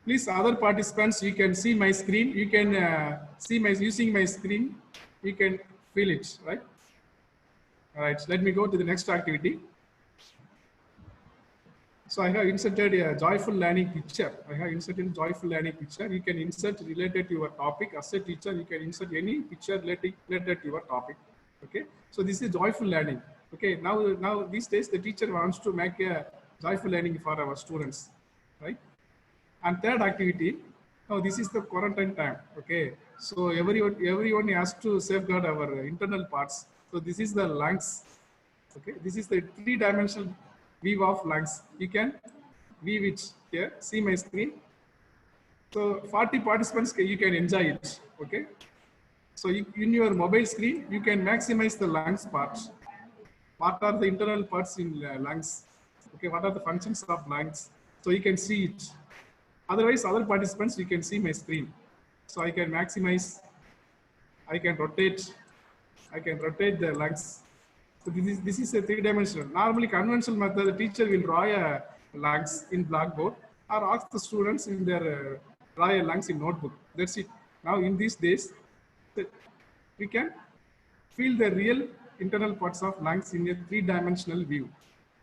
Please, other participants, you can see my screen. You can see my using my screen. You can feel it, right? All right. Let me go to the next activity. So I have inserted a joyful learning picture. I have inserted joyful learning picture. You can insert related to your topic. As a teacher, you can insert any picture related to your topic. Okay. So this is joyful learning. Okay. Now these days the teacher wants to make a joyful learning for our students, right? And third activity. Now this is the quarantine time. Okay. So everyone has to safeguard our internal parts. So this is the lungs. Okay. This is the three-dimensional view of lungs. You can view it here. See my screen. So 40 participants, you can enjoy it. Okay. So in your mobile screen, you can maximize the lungs part. What are the internal parts in lungs? Okay. What are the functions of lungs? So you can see it. Otherwise, other participants, you can see my screen. So I can maximize. I can rotate the lungs. So this is a three-dimensional. Normally, conventional method, the teacher will draw a lungs in blackboard or ask the students in their draw a lungs in notebook. That's it. Now, in these days, we can feel the real internal parts of lungs in a three-dimensional view.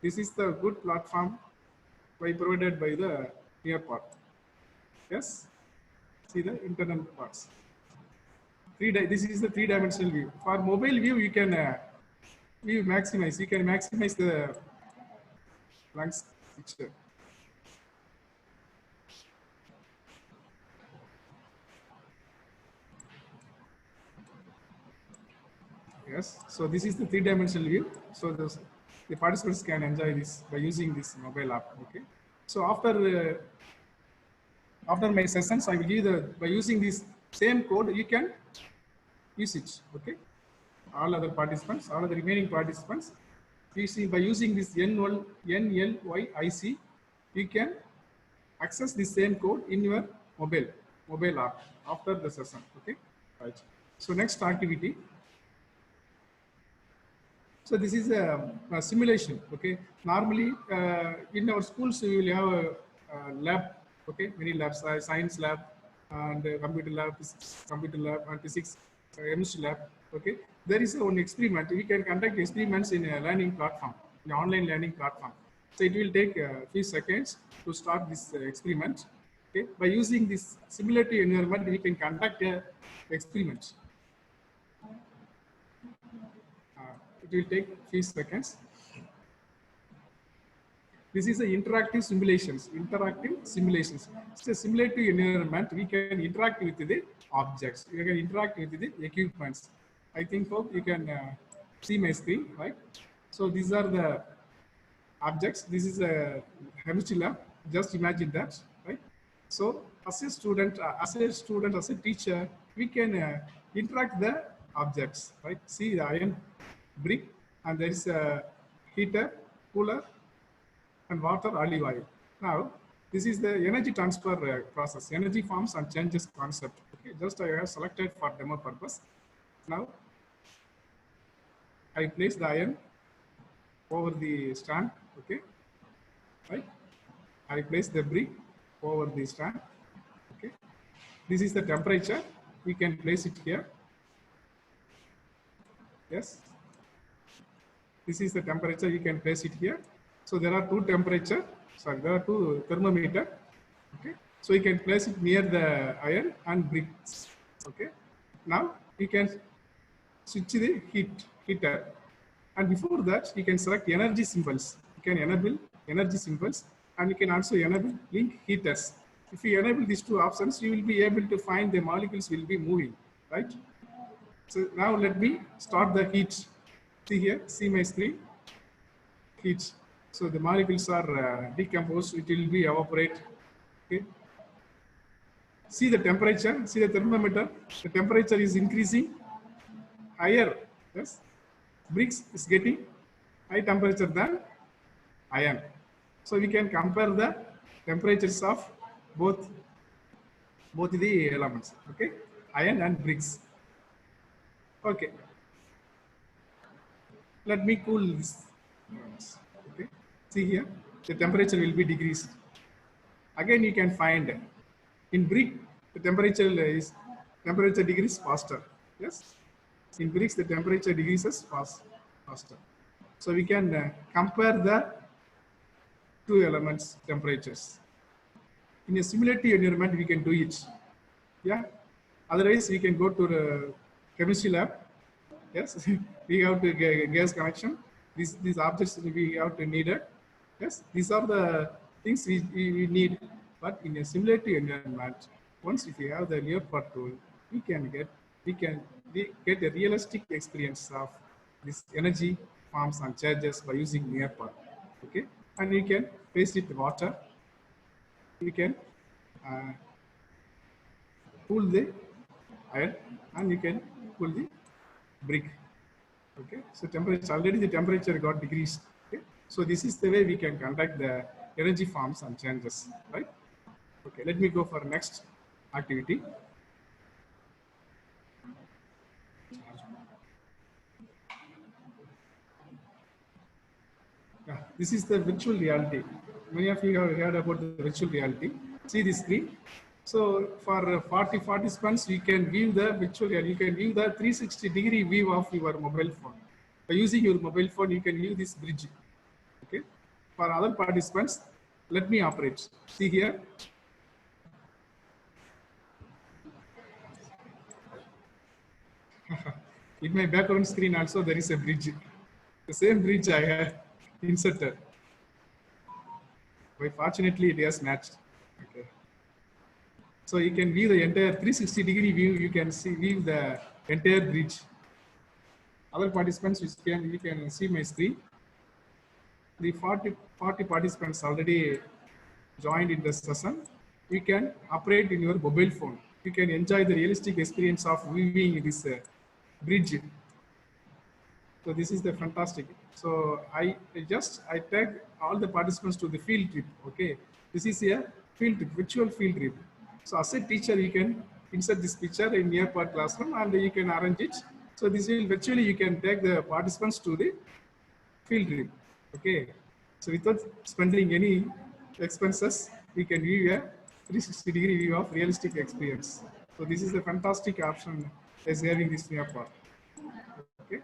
This is the good platform provided by the Nearpod. Yes, see the internal parts. This is the three-dimensional view. For mobile view, you can maximize. You can maximize the lungs picture. Yes. So this is the three-dimensional view. So the participants can enjoy this by using this mobile app. Okay. So after my sessions, I will give by using this same code, you can use it. Okay. All other participants, all of the remaining participants, by using this NLYIC, you can access the same code in your mobile app after the session. Okay. Right. So next activity. So this is a simulation. Okay. Normally in our schools we will have a lab. Okay, many labs, science lab and computer lab, and physics, chemistry lab. Okay, there is one experiment. We can conduct experiments in a learning platform, an online learning platform. So it will take a few seconds to start this experiment. Okay, by using this simulative environment, we can conduct a experiment. It will take a few seconds. This is a interactive simulations. It's a simulative environment. We can interact with the objects. We can interact with the equipments. I think hope you can see my screen, right? So these are the objects. This is a chemistry lab. Just imagine that, right? So as a student, as a teacher, we can interact the objects, right? See the iron brick, and there is a heater, cooler, and water, olive oil. Now, this is the energy transfer process, energy forms and changes concept. Okay, just I have selected for demo purpose. Now, I place the iron over the stand. Okay, right? I place the brick over the stand. Okay, this is the temperature. We can place it here. Yes, this is the temperature. You can place it here. So there are two there are two thermometer. Okay. So you can place it near the iron and bricks. Okay. Now you can switch the heater. And before that, you can select energy symbols. You can enable energy symbols, and you can also enable link heaters. If you enable these two options, you will be able to find the molecules will be moving, right? So now let me start the heat. See here, see my screen, heat. So the molecules are decomposed, it will be evaporate, okay? See the temperature, see the thermometer, the temperature is increasing higher, yes? Bricks is getting high temperature than iron. So we can compare the temperatures of both the elements, okay? Iron and bricks. Okay. Let me cool this. Okay. See here, the temperature will be decreased. Again, you can find in brick the temperature decreases faster. Yes. In bricks, the temperature decreases faster. So we can compare the two elements temperatures. In a simulated environment, we can do it. Yeah. Otherwise, we can go to the chemistry lab. Yes. We have to gas connection. These objects we have to need it. Yes. These are the things we need. But in a simulated environment, once if you have the Leopard tool, we can get a realistic experience of this energy forms and charges by using Leopard. Okay. And you can paste it with water. You can cool the iron and you can cool the brick. Okay, so temperature already the temperature got decreased. Okay, so this is the way we can conduct the energy forms and changes, right? Okay, let me go for next activity. Yeah, this is the virtual reality. Many of you have heard about the virtual reality. See this screen. So for 40 participants, you can view the virtual reality. You can view the 360-degree view of your mobile phone. By using your mobile phone, you can view this bridge. Okay. For other participants, let me operate. See here. In my background screen also there is a bridge. The same bridge I have inserted. But fortunately it has matched. Okay. So you can view the entire 360-degree view. You can view the entire bridge. Other participants, you can see my screen. The 40 participants already joined in the session. You can operate in your mobile phone. You can enjoy the realistic experience of viewing this bridge. So this is the fantastic. So I tag all the participants to the field trip. Okay, this is a field trip, virtual field trip. So as a teacher, you can insert this picture in your classroom and you can arrange it. So this will virtually you can take the participants to the field trip. Okay, so without spending any expenses, we can view a 360-degree view of realistic experience. So this is a fantastic option as having this Nearpod. Okay.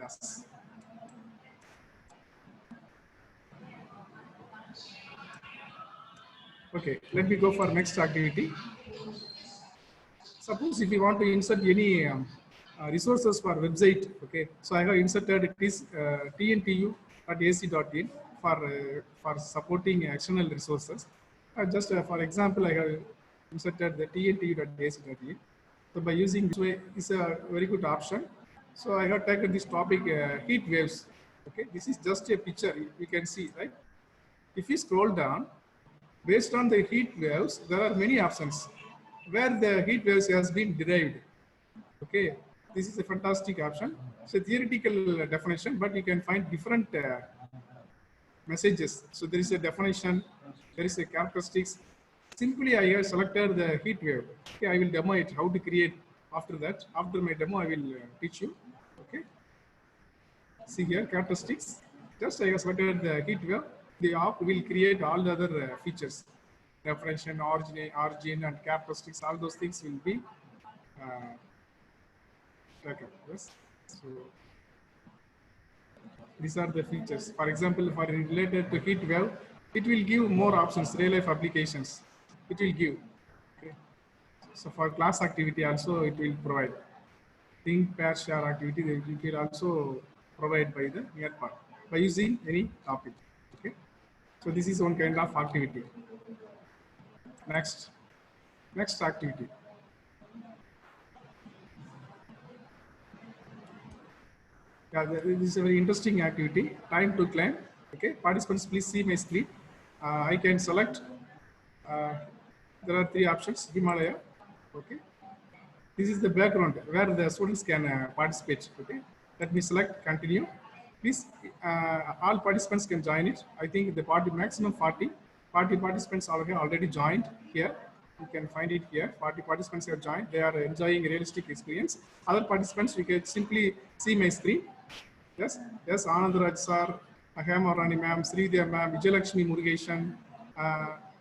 Yes. Okay, let me go for next activity. Suppose if you want to insert any resources for website, okay. So I have inserted it is tntu.ac.in for supporting external resources. Just for example, I have inserted the tntu.ac.in. So by using this way is a very good option. So I have taken this topic heat waves. Okay, this is just a picture you can see, right? If you scroll down, based on the heat waves, there are many options where the heat waves has been derived. Okay, this is a fantastic option. It's a theoretical definition, but you can find different messages. So there is a definition, there is a characteristics. Simply I have selected the heat wave. Okay, I will demo it, how to create after that. After my demo, I will teach you. Okay. See here, characteristics. Just I have selected the heat wave. The app will create all the other features. Definition, origin and characteristics, all those things will be taken. Yes. So these are the features. For example, for related to heat wave, it will give more options, real life applications. It will give. Okay. So for class activity also it will provide. Think, pair, share activity, it will also provide by the Nearpod by using any topic. Okay. So this is one kind of activity. Next activity. Yeah, this is a very interesting activity. Time to climb. Okay, participants, please see my screen. I can select. There are 3 options. Himalaya. Okay. This is the background where the students can participate. Okay. Let me select continue. Please, all participants can join it. I think the maximum 40 participants are already joined here. You can find it here. 40 participants have joined. They are enjoying realistic experience. Other participants, you can simply see my screen. Yes, Anand Raj sir, Hema Rani ma'am, Sridev ma'am, Vijayalakshmi Murugeshan,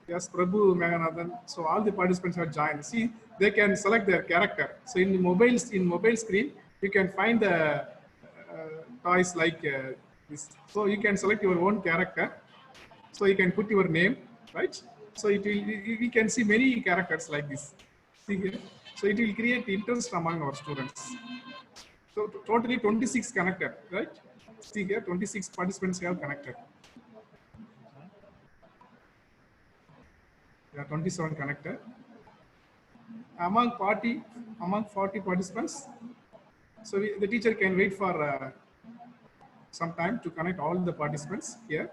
yes, Prabhu Meganathan. So all the participants have joined. See, they can select their character. So in mobile screen, you can find the toys like this. So you can select your own character. So you can put your name, right? So we can see many characters like this. See here. So it will create interest among our students. So totally 26 connected, right? See here, 26 participants have connected. Yeah, 27 connected. Among 40 participants, so the teacher can wait for some time to connect all the participants here,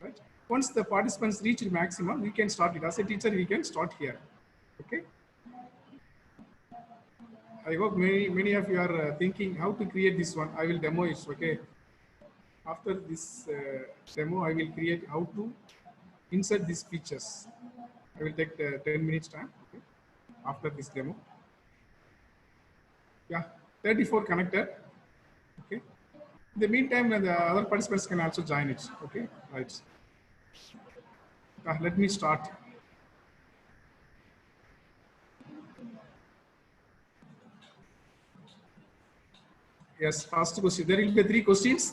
right? Once the participants reach the maximum, we can start it. As a teacher, we can start here, okay? I hope many of you are thinking how to create this one. I will demo it, okay? After this demo, I will create how to insert these features. I will take 10 minutes time, okay? After this demo. Yeah, 34 connected, okay? In the meantime, the other participants can also join it, okay? Right. Let me start. Yes, first question. There will be 3 questions.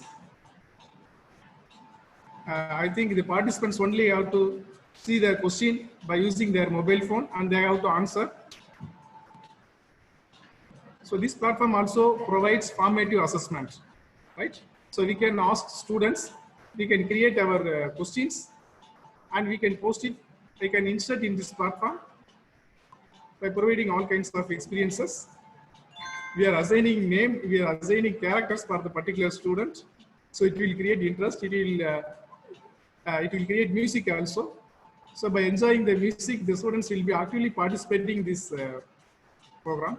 I think the participants only have to see the question by using their mobile phone and they have to answer. So this platform also provides formative assessment, right? So we can ask students, we can create our questions and we can post it, we can insert in this platform by providing all kinds of experiences. We are assigning name, we are assigning characters for the particular student. So it will create interest, it will create music also. So by enjoying the music, the students will be actively participating in this program.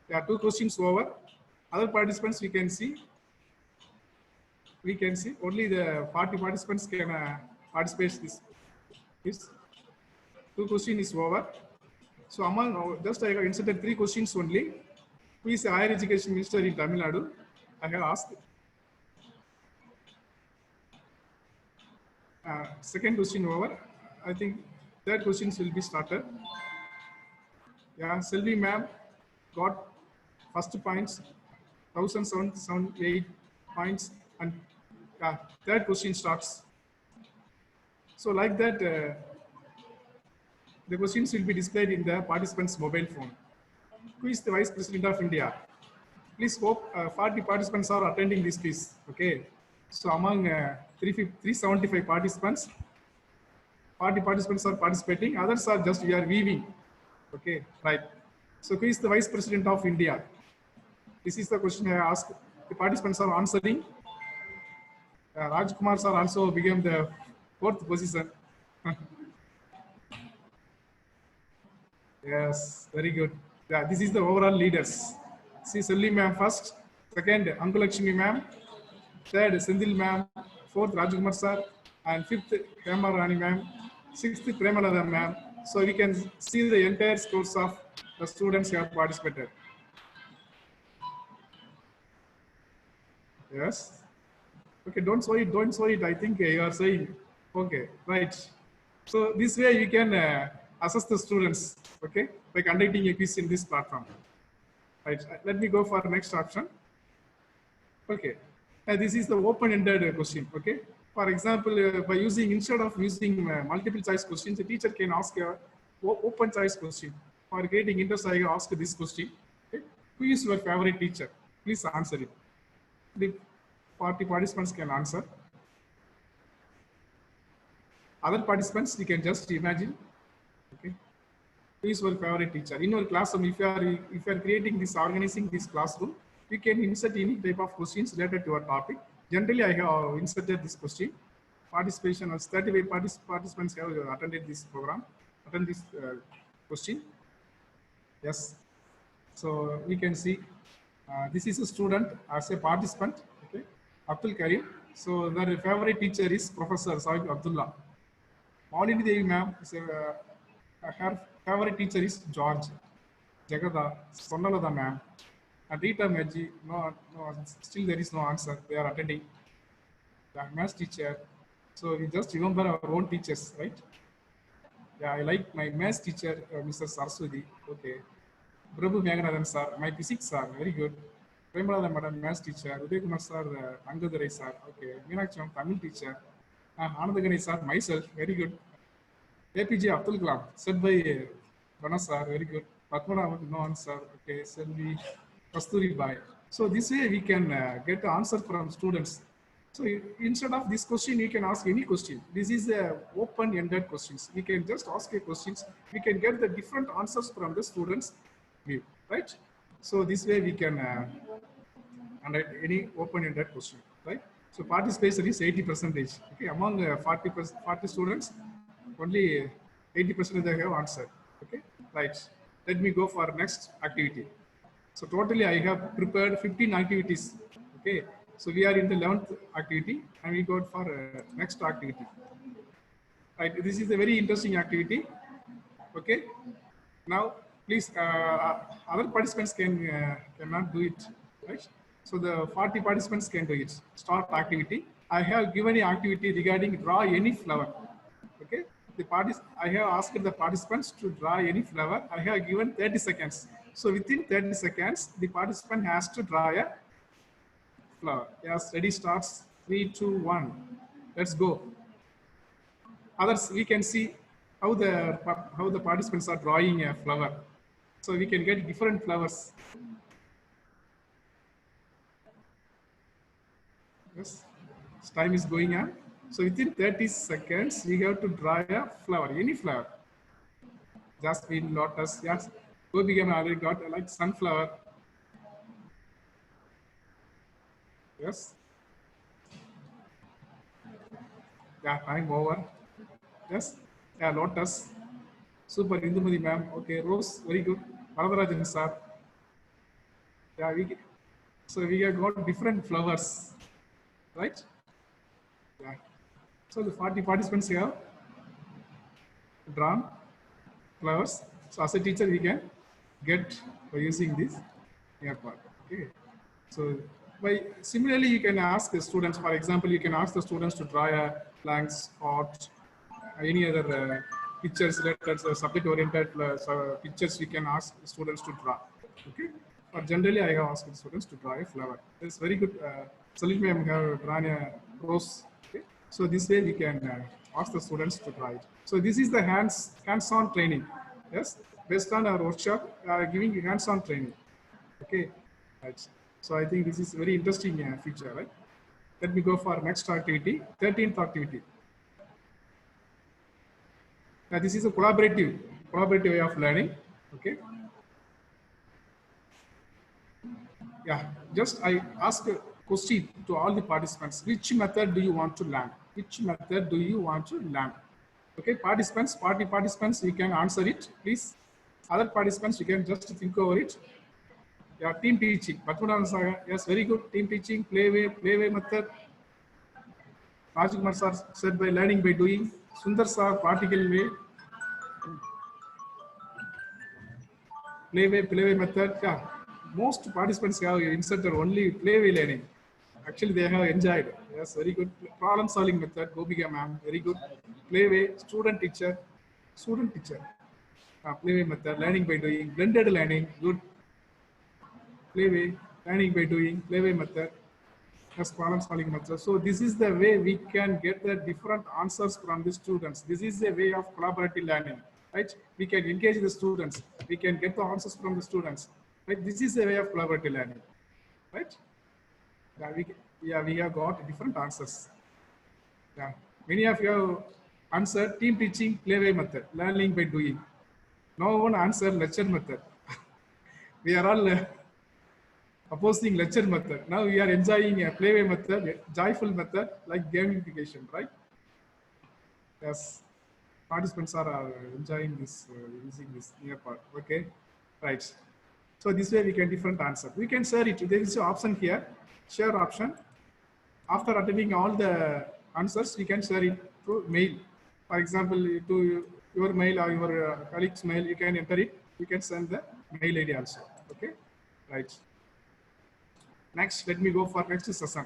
There are 2 questions over. Other participants we can see. Only the 40 participants can participate this. 2 questions is over. So among just I have inserted 3 questions only. Who is the higher education minister in Tamil Nadu? I have asked. Second question over. I think third questions will be started. Yeah, Selvi ma'am got first points, 1,778 points, and third question starts. So like that, the questions will be displayed in the participant's mobile phone. Who is the Vice President of India? Please hope 40 participants are attending this quiz. Okay. So among 375 participants, 40 participants are participating. Others are just we are weaving. Okay, right. So who is the Vice President of India? This is the question I asked. The participants are answering. Rajkumar sir also became the 4th position. Yes, very good. Yeah, this is the overall leaders. See Salli ma'am first, second Ankulakshmi ma'am, third Sindhil ma'am, 4th Rajkumar sir, and 5th Hema Rani ma'am, 6th Premalada ma'am. So we can see the entire scores of the students who have participated. Yes. Okay, don't show it. I think you are saying, okay, right. So this way you can assess the students, okay, by conducting a quiz in this platform. Right, let me go for the next option. Okay, this is the open-ended question, okay. For example, by instead of using multiple choice questions, the teacher can ask a open choice question. For creating interest, I ask this question, okay. Who is your favorite teacher? Please answer it. The 40 participants can answer. Other participants, you can just imagine. Okay. Who is your favorite teacher? In your classroom, if you are creating this, organizing this classroom, you can insert any type of questions related to your topic. Generally, I have inserted this question. Participation as 35 participants have attended this program, attend this question. Yes. So we can see this is a student as a participant. Okay, Abdul Karim. So their favorite teacher is Professor Saib Abdullah. Malini Devi ma'am is her favorite teacher is George. Jagada, Sonalada ma'am, and Rita Meji. No, still there is no answer. They are attending. The maths teacher. So we just remember our own teachers, right? Yeah, I like my maths teacher, Mr. Saraswati. Okay. Prabhu Meganathan sir, my physics sir, very good. Premalada madam, maths teacher. Uday Kumar sir, Angadare sir. Okay. Meenakshi, Tamil teacher. Anandagani sir, myself, very good. APJ Abdul Kalam, said by Rana sir, very good. Padmanabhan, no answer. Okay, Selvi, Kasturi Bai. So this way we can get the answer from students. So instead of this question, you can ask any question. This is a open-ended questions. We can just ask a questions. We can get the different answers from the students' view, right? So this way we can underwrite any open-ended question, right? So participation is 80%. Okay, among 40 students, only 80% they have answered. Okay, right. Let me go for next activity. So totally I have prepared 15 activities. Okay, so we are in the 11th activity and we go for next activity. Right, this is a very interesting activity. Okay, now please other participants cannot do it, right? So the 40 participants can do it. Start activity. I have given an activity regarding draw any flower. Okay, I have asked the participants to draw any flower. I have given 30 seconds. So within 30 seconds, the participant has to draw a flower. Yes, ready, starts. 3, 2, 1. Let's go. Others, we can see how the participants are drawing a flower. So we can get different flowers. Yes, time is going on. So within 30 seconds, we have to draw a flower, any flower. Jasmine, lotus, yes. Go begin already got like sunflower. Yes. Yeah, time over. Yes. Yeah, lotus. Super, Indumadi ma'am. Okay, rose, very good. Varadarajan sir. Yeah, so we have got different flowers, right? Yeah. So the 40 participants have drawn flowers. So as a teacher, we can get by using this part. Okay. So similarly, you can ask the students. For example, you can ask the students to draw a planks, art, any other pictures related subject-oriented pictures. You can ask the students to draw. Okay. But generally, I have asked the students to draw a flower. It's very good. Salit ma'am have drawn a rose. Okay. So this way we can ask the students to try it. So this is the hands-on training. Yes, based on our workshop, giving hands-on training. Okay, right. So I think this is a very interesting feature, right? Let me go for next activity, 13th activity. Now this is a collaborative way of learning. Okay. Yeah, just I ask a question to all the participants. Which method do you want to learn? Which method do you want to learn? Okay, participants, 40 participants, you can answer it, please. Other participants, you can just think over it. Yeah, team teaching. Yes, very good. Team teaching, playway method. Rajkumar sir said by learning by doing. Sundar sir, particle way. Playway method. Yeah, most participants have inserted only playway learning. Actually, they have enjoyed. Yes, very good. Problem solving method, Gopiga ma'am, very good. Playway, student teacher. Playway method, learning by doing, blended learning, good. Playway, learning by doing, playway method, as problem solving method. So this is the way we can get the different answers from the students. This is a way of collaborative learning, right? We can engage the students. We can get the answers from the students, right? This is a way of collaborative learning, right? Yeah, we have got different answers. Yeah, many of you Answer team teaching playway method, learning by doing. No one answer lecture method. We are all opposing lecture method. Now we are enjoying a playway method, joyful method like gamification, right? Yes, participants are enjoying this, using this near part. Okay, right. So this way we can different answer. We can share it. There is an option here, share option. After attending all the answers, we can share it through mail. For example, to your mail or your colleague's mail, you can enter it. You can send the mail ID also. Okay, right. Next, let me go for next session.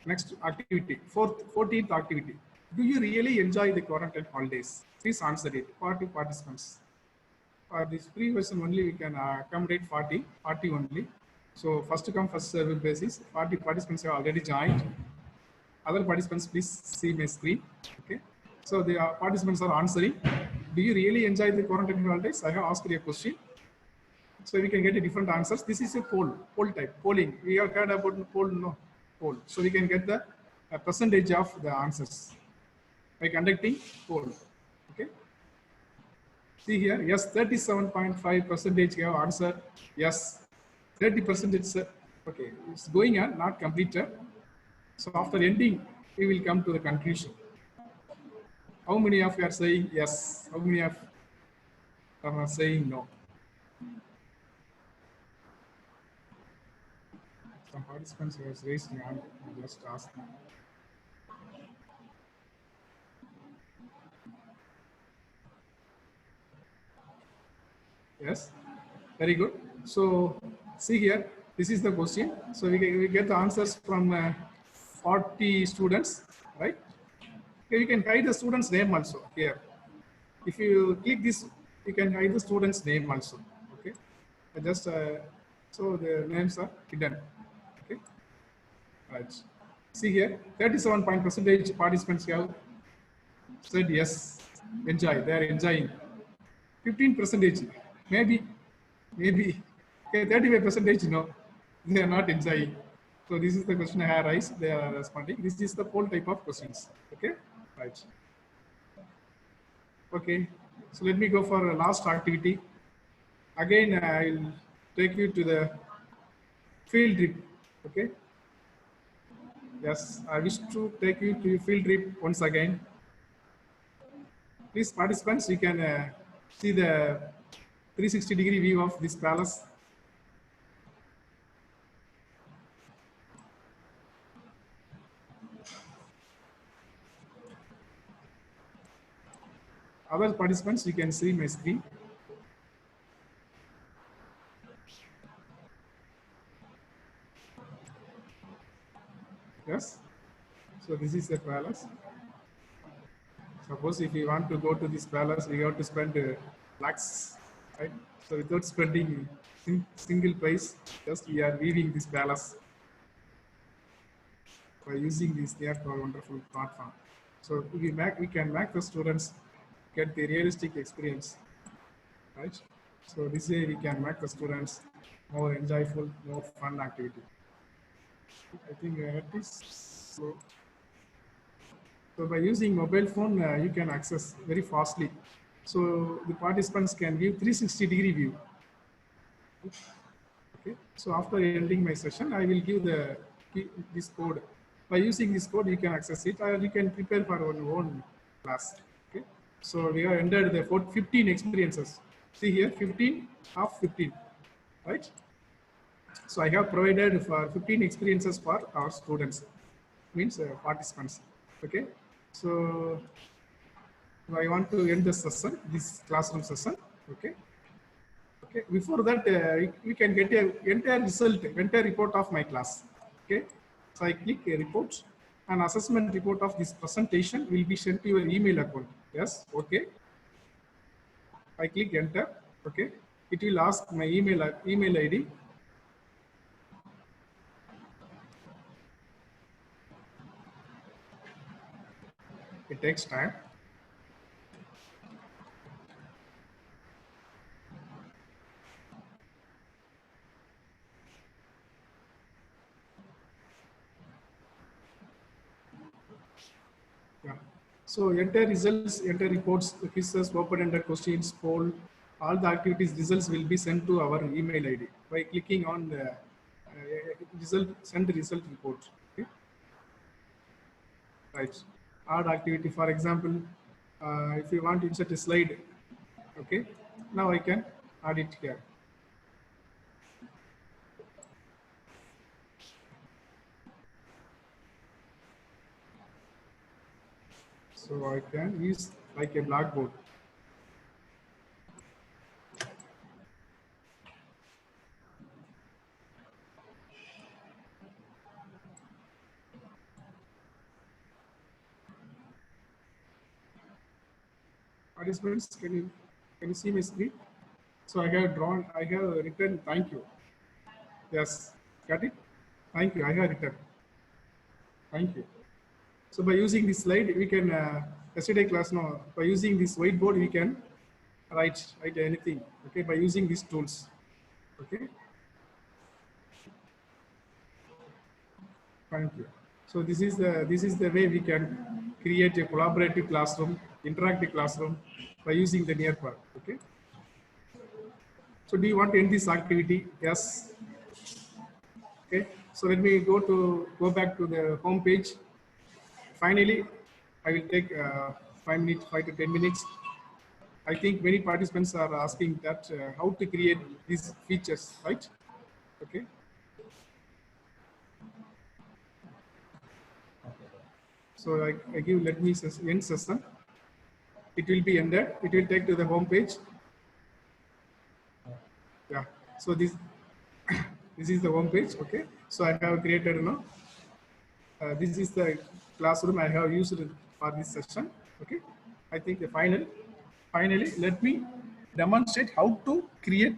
Next activity, 14th activity. Do you really enjoy the quarantine holidays? Please answer it. 40 participants. For this free version only, we can accommodate 40 only. So first come, first serve basis. 40 participants have already joined. Other participants, please see my screen. Okay. So the participants are answering. Do you really enjoy the quarantine holidays? I have asked you a question. So we can get a different answers. This is a poll type, polling. We have heard about poll, no? Poll. So we can get the percentage of the answers by conducting poll. Okay. See here, yes, 37.5% have answered yes. 30% okay, it's going on, not completed. So after ending, we will come to the conclusion. How many of you are saying yes? How many of you are saying no? Some participants who has raised their hand, I just ask them. Yes, very good. So see here, this is the question. So we get the answers from 40 students, right? Okay, you can hide the student's name also here. If you click this, you can hide the student's name also. Okay, I just so the names are hidden. Okay, right. See here, 37% participants have said yes, enjoy. They are enjoying. 15% maybe. Okay, 35% no, they are not enjoying. So this is the question I have raised. They are responding. This is the poll type of questions. Okay, right. Okay, so let me go for a last activity. Again, I'll take you to the field trip. Okay. Yes, I wish to take you to field trip once again. Please, participants, you can see the 360-degree view of this palace. Other participants, you can see my screen. Yes. So this is the palace. Suppose if you want to go to this palace, we have to spend lakhs, right? So without spending single price, just we are leaving this palace by using this therefore wonderful platform. So we can make the students get the realistic experience, right? So this way we can make the students more enjoyable, more fun activity. I think I had this. So by using mobile phone, you can access very fastly. So the participants can give 360-degree view. Okay. So after ending my session, I will give this code. By using this code, you can access it, or you can prepare for your own class. Okay. So we have entered the 15 experiences. See here, 15 of 15, right? So I have provided for 15 experiences for our students, means participants. Okay. So I want to end the session, this classroom session. Okay. Okay. Before that, we can get a entire report of my class. Okay. So I click a report. An assessment report of this presentation will be sent to your email account. Yes. Okay. I click enter. Okay. It will ask my email ID. It takes time. Yeah. So enter results, enter reports, quizzes, open-ended questions, poll, all the activities results will be sent to our email ID by clicking on the send result report. Okay? Right. Add activity, for example, if you want to insert a slide, okay, now I can add it here. So I can use like a blackboard. Participants, can you see my screen? So I have drawn, I have written thank you. Yes, got it? Thank you, I have written. Thank you. So by using this slide, we can, yesterday class, no, by using this whiteboard, we can write anything, okay, by using these tools, okay. Thank you. So this is the way we can create a collaborative classroom, interactive classroom by using the Nearpod, okay. So do you want to end this activity? Yes. Okay. So let me go back to the home page. Finally, I will take 5 minutes, 5 to 10 minutes. I think many participants are asking that how to create these features, right? Okay. So I give, let me end session. It will be ended. It will take to the home page. Yeah. So this is the home page. Okay. So I have created, this is the classroom I have used for this session. Okay. I think finally, let me demonstrate how to create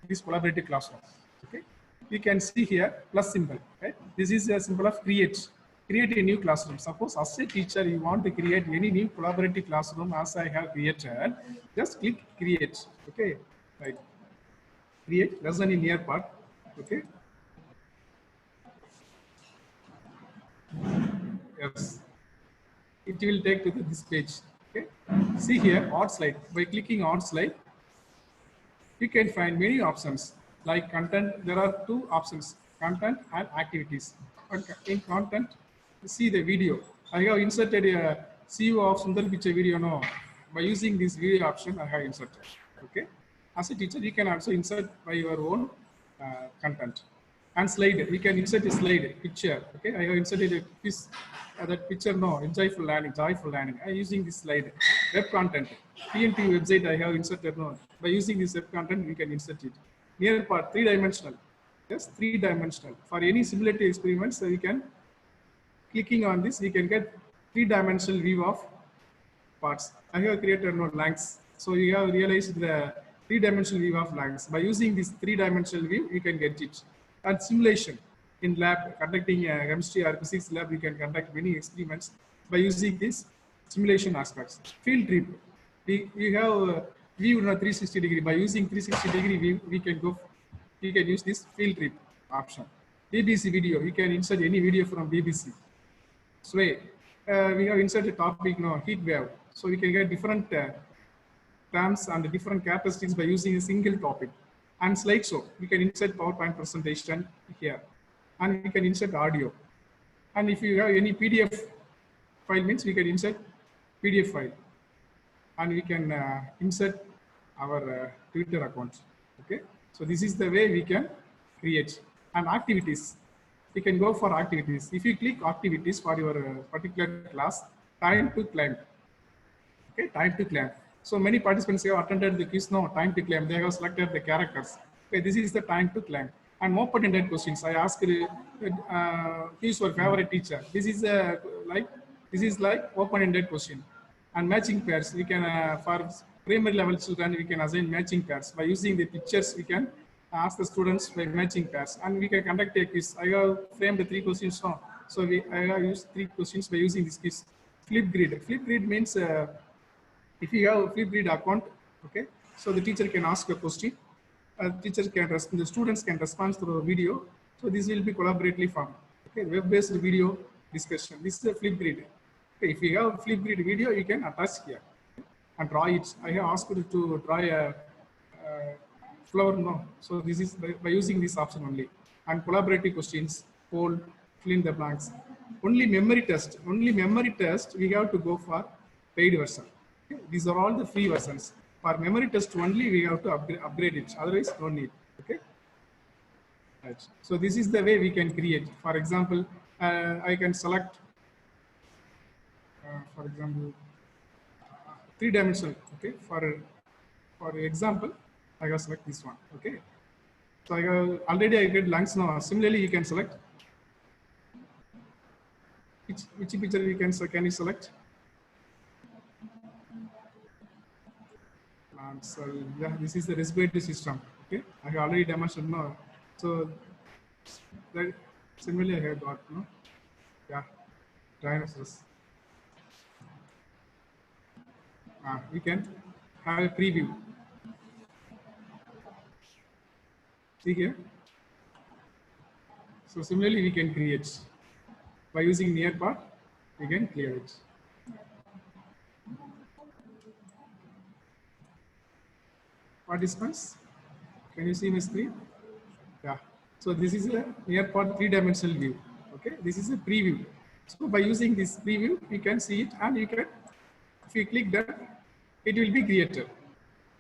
this collaborative classroom. Okay. You can see here plus symbol. Right. This is a symbol of create a new classroom. Suppose as a teacher, you want to create any new collaborative classroom as I have created, just click create. Okay. Right. Create lesson in Nearpod. Okay. Yes. It will take to this page. Okay. See here, art slide. By clicking art slide, you can find many options like content. There are two options, content and activities. In content, see the video. I have inserted a CEO of Sundar Pichai video. No, by using this video option, I have inserted. Okay. As a teacher, you can also insert by your own content. And slide, we can insert a slide, picture. Okay, I have inserted a piece, that picture, no, joyful learning. I am using this slide. Web content, PNT website, I have inserted, no. By using this web content, we can insert it. Nearpod, 3-dimensional. Yes, 3-dimensional. For any simulated experiments, we can, clicking on this, we can get 3-dimensional view of parts. I have created no lengths. So you have realized the 3-dimensional view of lengths. By using this 3-dimensional view, you can get it. And simulation in lab, conducting a chemistry or physics lab, you can conduct many experiments by using these simulation aspects. Field trip, we have view 360 degree. By using 360 degree view, we can use this field trip option. BBC video, you can insert any video from BBC. Sway, we have inserted topic, heat wave. So we can get different terms and different characteristics by using a single topic. And slideshow, we can insert PowerPoint presentation here, and we can insert audio. And if you have any PDF file, means we can insert PDF file, and we can insert our Twitter account. Okay, so this is the way we can create. And activities, we can go for activities. If you click activities for your particular class, time to climb. Okay, time to climb. So many participants have attended the quiz, no, time to climb. They have selected the characters. Okay, this is the time to climb. And open-ended questions. I asked, who's your favorite teacher? This is like open-ended question. And matching pairs, we can, for primary level children, we can assign matching pairs. By using the pictures, we can ask the students by matching pairs. And we can conduct a quiz. I have framed the 3 questions. No? So I have used 3 questions by using this quiz. Flip grid. Flip grid means, if you have a Flipgrid account, okay, so the teacher can ask a question, teacher can respond, the students can respond through a video. So this will be collaboratively formed. Okay, web-based video discussion. This is a Flipgrid. Okay, if you have Flipgrid video, you can attach here and draw it. I have asked you to draw a flower no. So this is by using this option only. And collaborative questions, poll, fill in the blanks. Only memory test. Only memory test we have to go for paid version. Okay? These are all the free versions. For memory test only we have to upgrade it. Otherwise, no need. Okay. Right. So this is the way we can create. For example, I can select, for example, three-dimensional. Okay. For example, I can select this one. Okay. So I have, already I get lungs now. Similarly, you can select which picture you can you select. So yeah, this is the respiratory system. Okay, I have already demonstrated now. So that similarly I have got no, yeah, dinosaurs. We can have a preview. See here. So similarly we can create by using Nearpod. We can clear it. Participants, can you see my screen? Yeah. So this is a Nearpod three-dimensional view. Okay, this is a preview. So by using this preview, you can see it, and you can, if you click that, it will be created.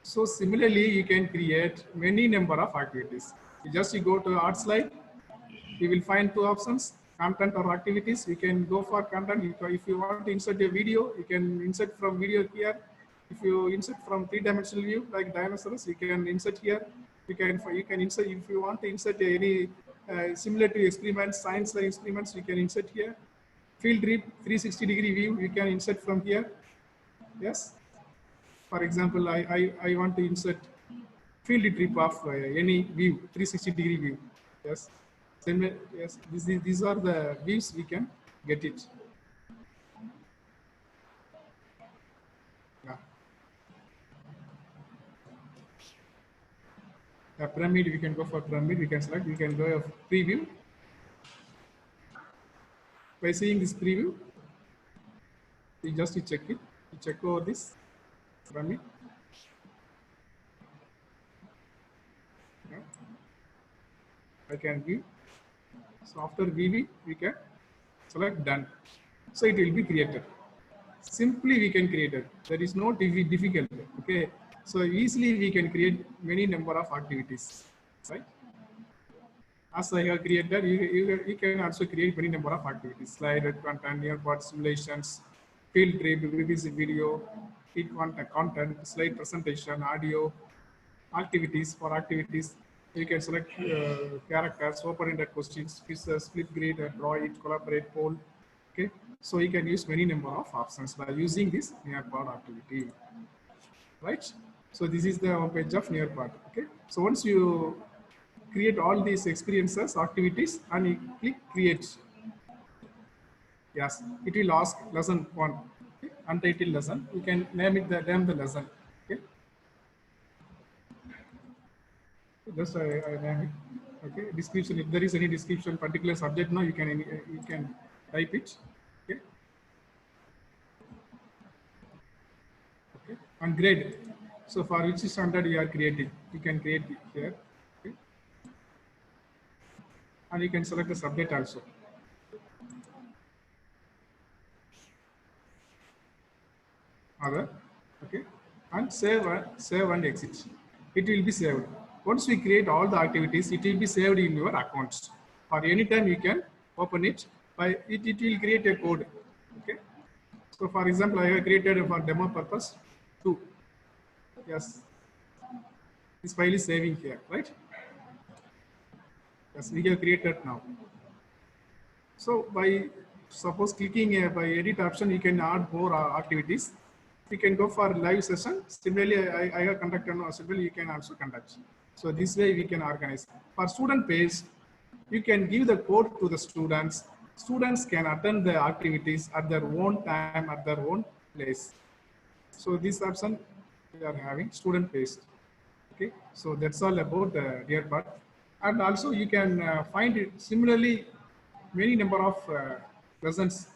So similarly, you can create many number of activities. You go to art slide, you will find two options: content or activities. You can go for content. If you want to insert a video, you can insert from video here. If you insert from three-dimensional view like dinosaurs, you can insert here. You can insert if you want to insert any similar to experiments, science like experiments. You can insert here. Field trip 360-degree view. You can insert from here. Yes. For example, I want to insert field trip of any view, 360-degree view. Yes. Yes. These are the views we can get it. Yeah. A pyramid, we can go for pyramid. We can select. We can go of preview. By seeing this preview, you just check it. You check over this pyramid. Yeah. I can view. So after viewing, we can select done. So it will be created. Simply we can create it. There is no difficulty. Okay. So easily we can create many number of activities, right? As I have created, you can also create many number of activities: slide, content, Nearpod simulations, field trip, BBC video, content, slide presentation, audio, activities. For activities, you can select characters, open-ended questions, quizzes, Flipgrid, draw it, collaborate, poll. Okay, so you can use many number of options by using this Nearpod activity, right? So this is the homepage of Nearpod. Okay, so once you create all these experiences, activities, and you click create. Yes, it will ask lesson 1, okay? Untitled lesson. You can name it name the lesson. Okay, just I name it. Okay, description. If there is any description, particular subject, now you can type it. Okay, okay, and grade. So for which standard you are creating, you can create it here. Okay, and you can select the subject also. Other, okay, and save and exit. It will be saved. Once we create all the activities, it will be saved in your accounts. Or anytime you can open it. By it will create a code. Okay. So for example, I have created for demo purpose 2. Yes. This file is saving here, right? Yes, we have created now. So by suppose clicking by edit option, you can add more activities. You can go for live session. Similarly, I have conducted now. Similarly, you can also conduct. So this way we can organize. For student page, you can give the code to the students. Students can attend the activities at their own time, at their own place. So this option we are having student page. Okay, so that's all about the Nearpod. And also you can find it similarly many number of lessons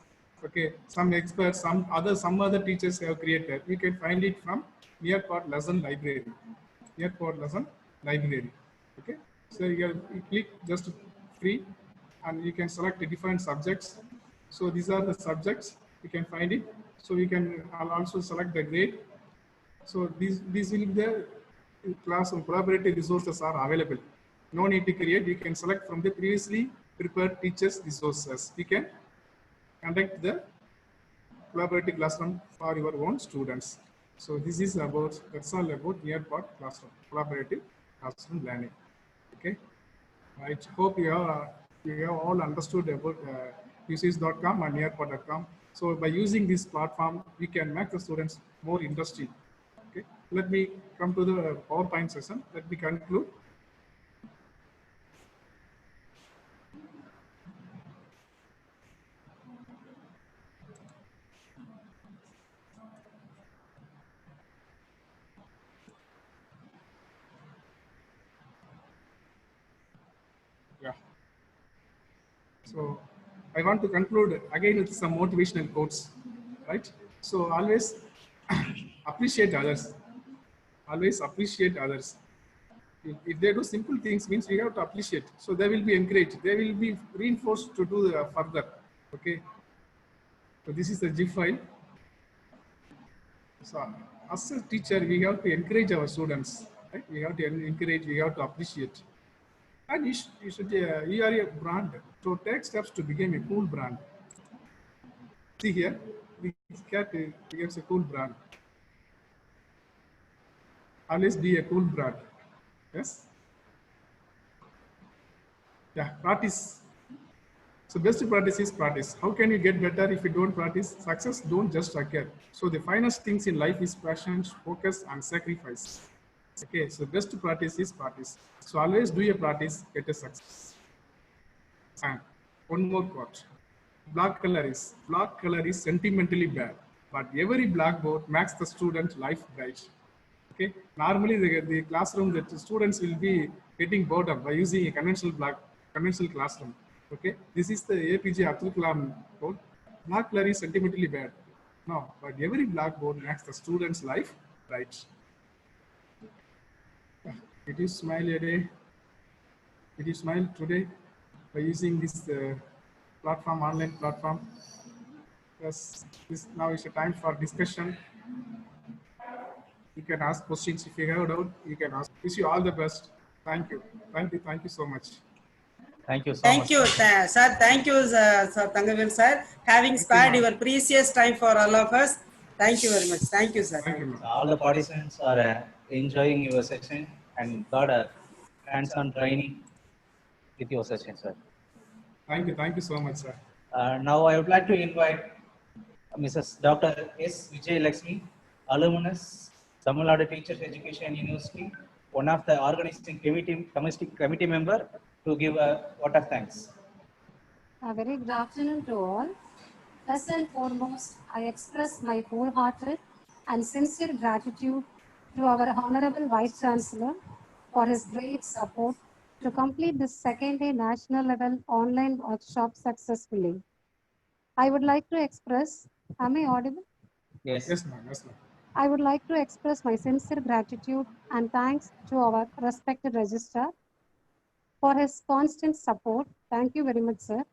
Okay, some experts, some other teachers have created. You can find it from Nearpod Lesson Library. Nearpod Lesson Library. Okay, so you click just free, and you can select the different subjects. So these are the subjects, you can find it. So you can also select the grade. So these will be the classroom collaborative resources are available. No need to create. You can select from the previously prepared teachers resources. You can conduct the collaborative classroom for your own students. So this is about, that's all about Nearpod classroom, collaborative classroom learning. Okay. I hope you have all understood about usage.com and nearpod.com. So by using this platform, we can make the students more interested. Okay. Let me come to the PowerPoint session. Let me conclude. Yeah. So I want to conclude again with some motivational quotes, right? So always appreciate others. Always appreciate others. If they do simple things, means we have to appreciate. So they will be encouraged. They will be reinforced to do further. Okay. So this is the GIF file. So as a teacher, we have to encourage our students. Right? We have to encourage. We have to appreciate. And you are a brand. So take steps to become a cool brand. See here, the cat becomes a cool brand. Always be a cool brand. Yes. Yeah, practice. So best practice is practice. How can you get better if you don't practice? Success don't just occur. So the finest things in life is passion, focus, and sacrifice. Okay, so best practice is practice. So always do your practice, get a success. And one more quote. Black color is sentimentally bad, but every blackboard makes the student life bright. Okay. Normally the classroom that the students will be getting bored of by using a conventional classroom. Okay. This is the APJ Abdul Kalam quote. Black color is sentimentally bad. No, but every blackboard makes the student's life bright. Did you smile a day? Did you smile today by using this platform, online platform? Yes, now is a time for discussion. You can ask questions if you have doubt. You can ask. Wish you all the best. Thank you. Thank you so much. Thank you so Thank much. you, sir. Thank you, sir Thangavel, sir, having spared your precious time for all of us. Thank you very much. Thank you, sir. Thank you, ma'am. All the participants are enjoying your session and got a hands-on training with your session, sir. Thank you so much, sir. Now I would like to invite Mrs. Dr. S. Vijay Lakshmi, alumnus, Tamil Nadu Teachers Education University, one of the organizing committee member, to give a vote of thanks. A very good afternoon to all. First and foremost, I express my wholehearted and sincere gratitude to our Honorable Vice Chancellor for his great support to complete this second-day national level online workshop successfully. I would like to express, am I audible? Yes. Yes, ma'am. Yes, ma'am. I would like to express my sincere gratitude and thanks to our respected registrar for his constant support. Thank you very much, sir.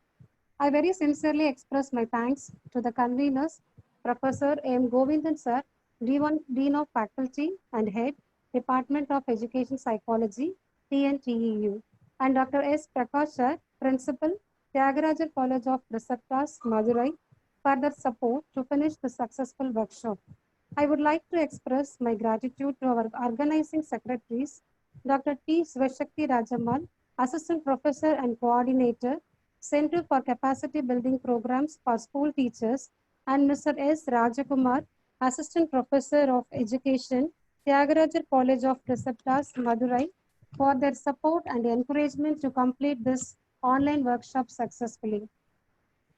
I very sincerely express my thanks to the conveners, Professor M. Govindan, sir, Dean of Faculty and Head, Department of Education Psychology, TNTEU, and Dr. S. Prakash, sir, Principal, Tyagarajan College of Preceptors, Madurai, for their support to finish the successful workshop. I would like to express my gratitude to our organizing secretaries, Dr. T. Sveshakti Rajamal, Assistant Professor and Coordinator, Center for Capacity Building Programs for School Teachers, and Mr. S. Rajakumar, Assistant Professor of Education, Tyagarajar College of Preceptors, Madurai, for their support and encouragement to complete this online workshop successfully.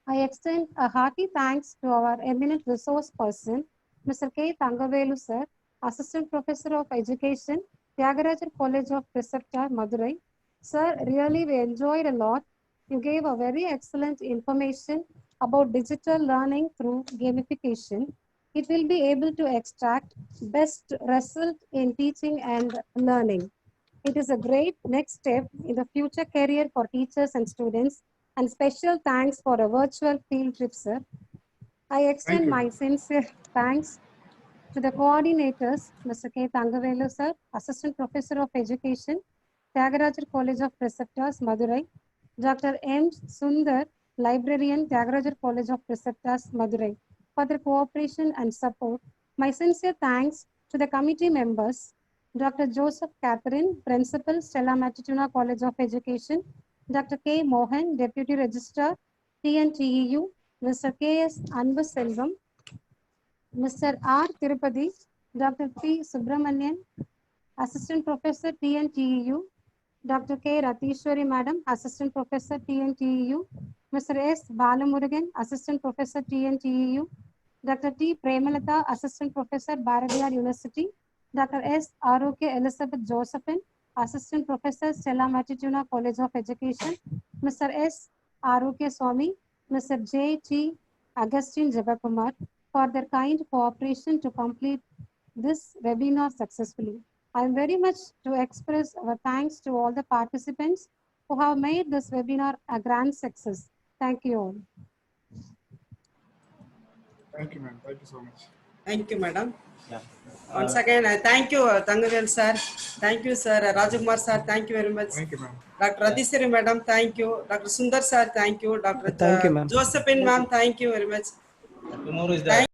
I extend a hearty thanks to our eminent resource person, Mr. K. Thangavelu, sir, Assistant Professor of Education, Tyagarajar College of Preceptor, Madurai. Sir, really we enjoyed a lot. You gave a very excellent information about digital learning through gamification, it will be able to extract best result in teaching and learning. It is a great next step in the future career for teachers and students, and special thanks for a virtual field trip, sir. I extend you, my ma'am. sincere thanks to the coordinators, Mr. K. Thangavelu, sir, Assistant Professor of Education, Tyagarajar College of Preceptors, Madurai, Dr. M. Sundar, Librarian, Tyagarajar College of Preceptors, Madurai, for their cooperation and support. My sincere thanks to the committee members, Dr. Joseph Catherine, Principal, Stella Matutuna College of Education, Dr. K. Mohan, Deputy Registrar, TNTEU, Mr. K. S. Anbu Selvam, Mr. R. Tirupati, Dr. P. Subramanian, Assistant Professor, TNTEU, Dr. K. Ratishwari Madam, Assistant Professor, TNTEU, Mr. S. Balamurugan, Assistant Professor, TNTEU, Dr. T. Premalata, Assistant Professor, Bharatiyar University, Dr. S. R.O.K. Elizabeth Josephine, Assistant Professor, Stella Matutuna College of Education, Mr. S. R.O.K. Swami, Mr. J. T. Agustin Jabakumar, for their kind cooperation to complete this webinar successfully. I am very much to express our thanks to all the participants who have made this webinar a grand success. Thank you all. Thank you, ma'am. Thank you so much. Thank you, madam. Yeah. Once again, I thank you, Thangavel sir. Thank you, sir. Rajakumar sir, thank you very much. Thank you, ma'am. Dr. Adisari madam, thank you. Dr. Sundar sir, thank you. Dr. Thank you, ma'am. Josephine ma'am, thank you very much. Tomorrow is the Thank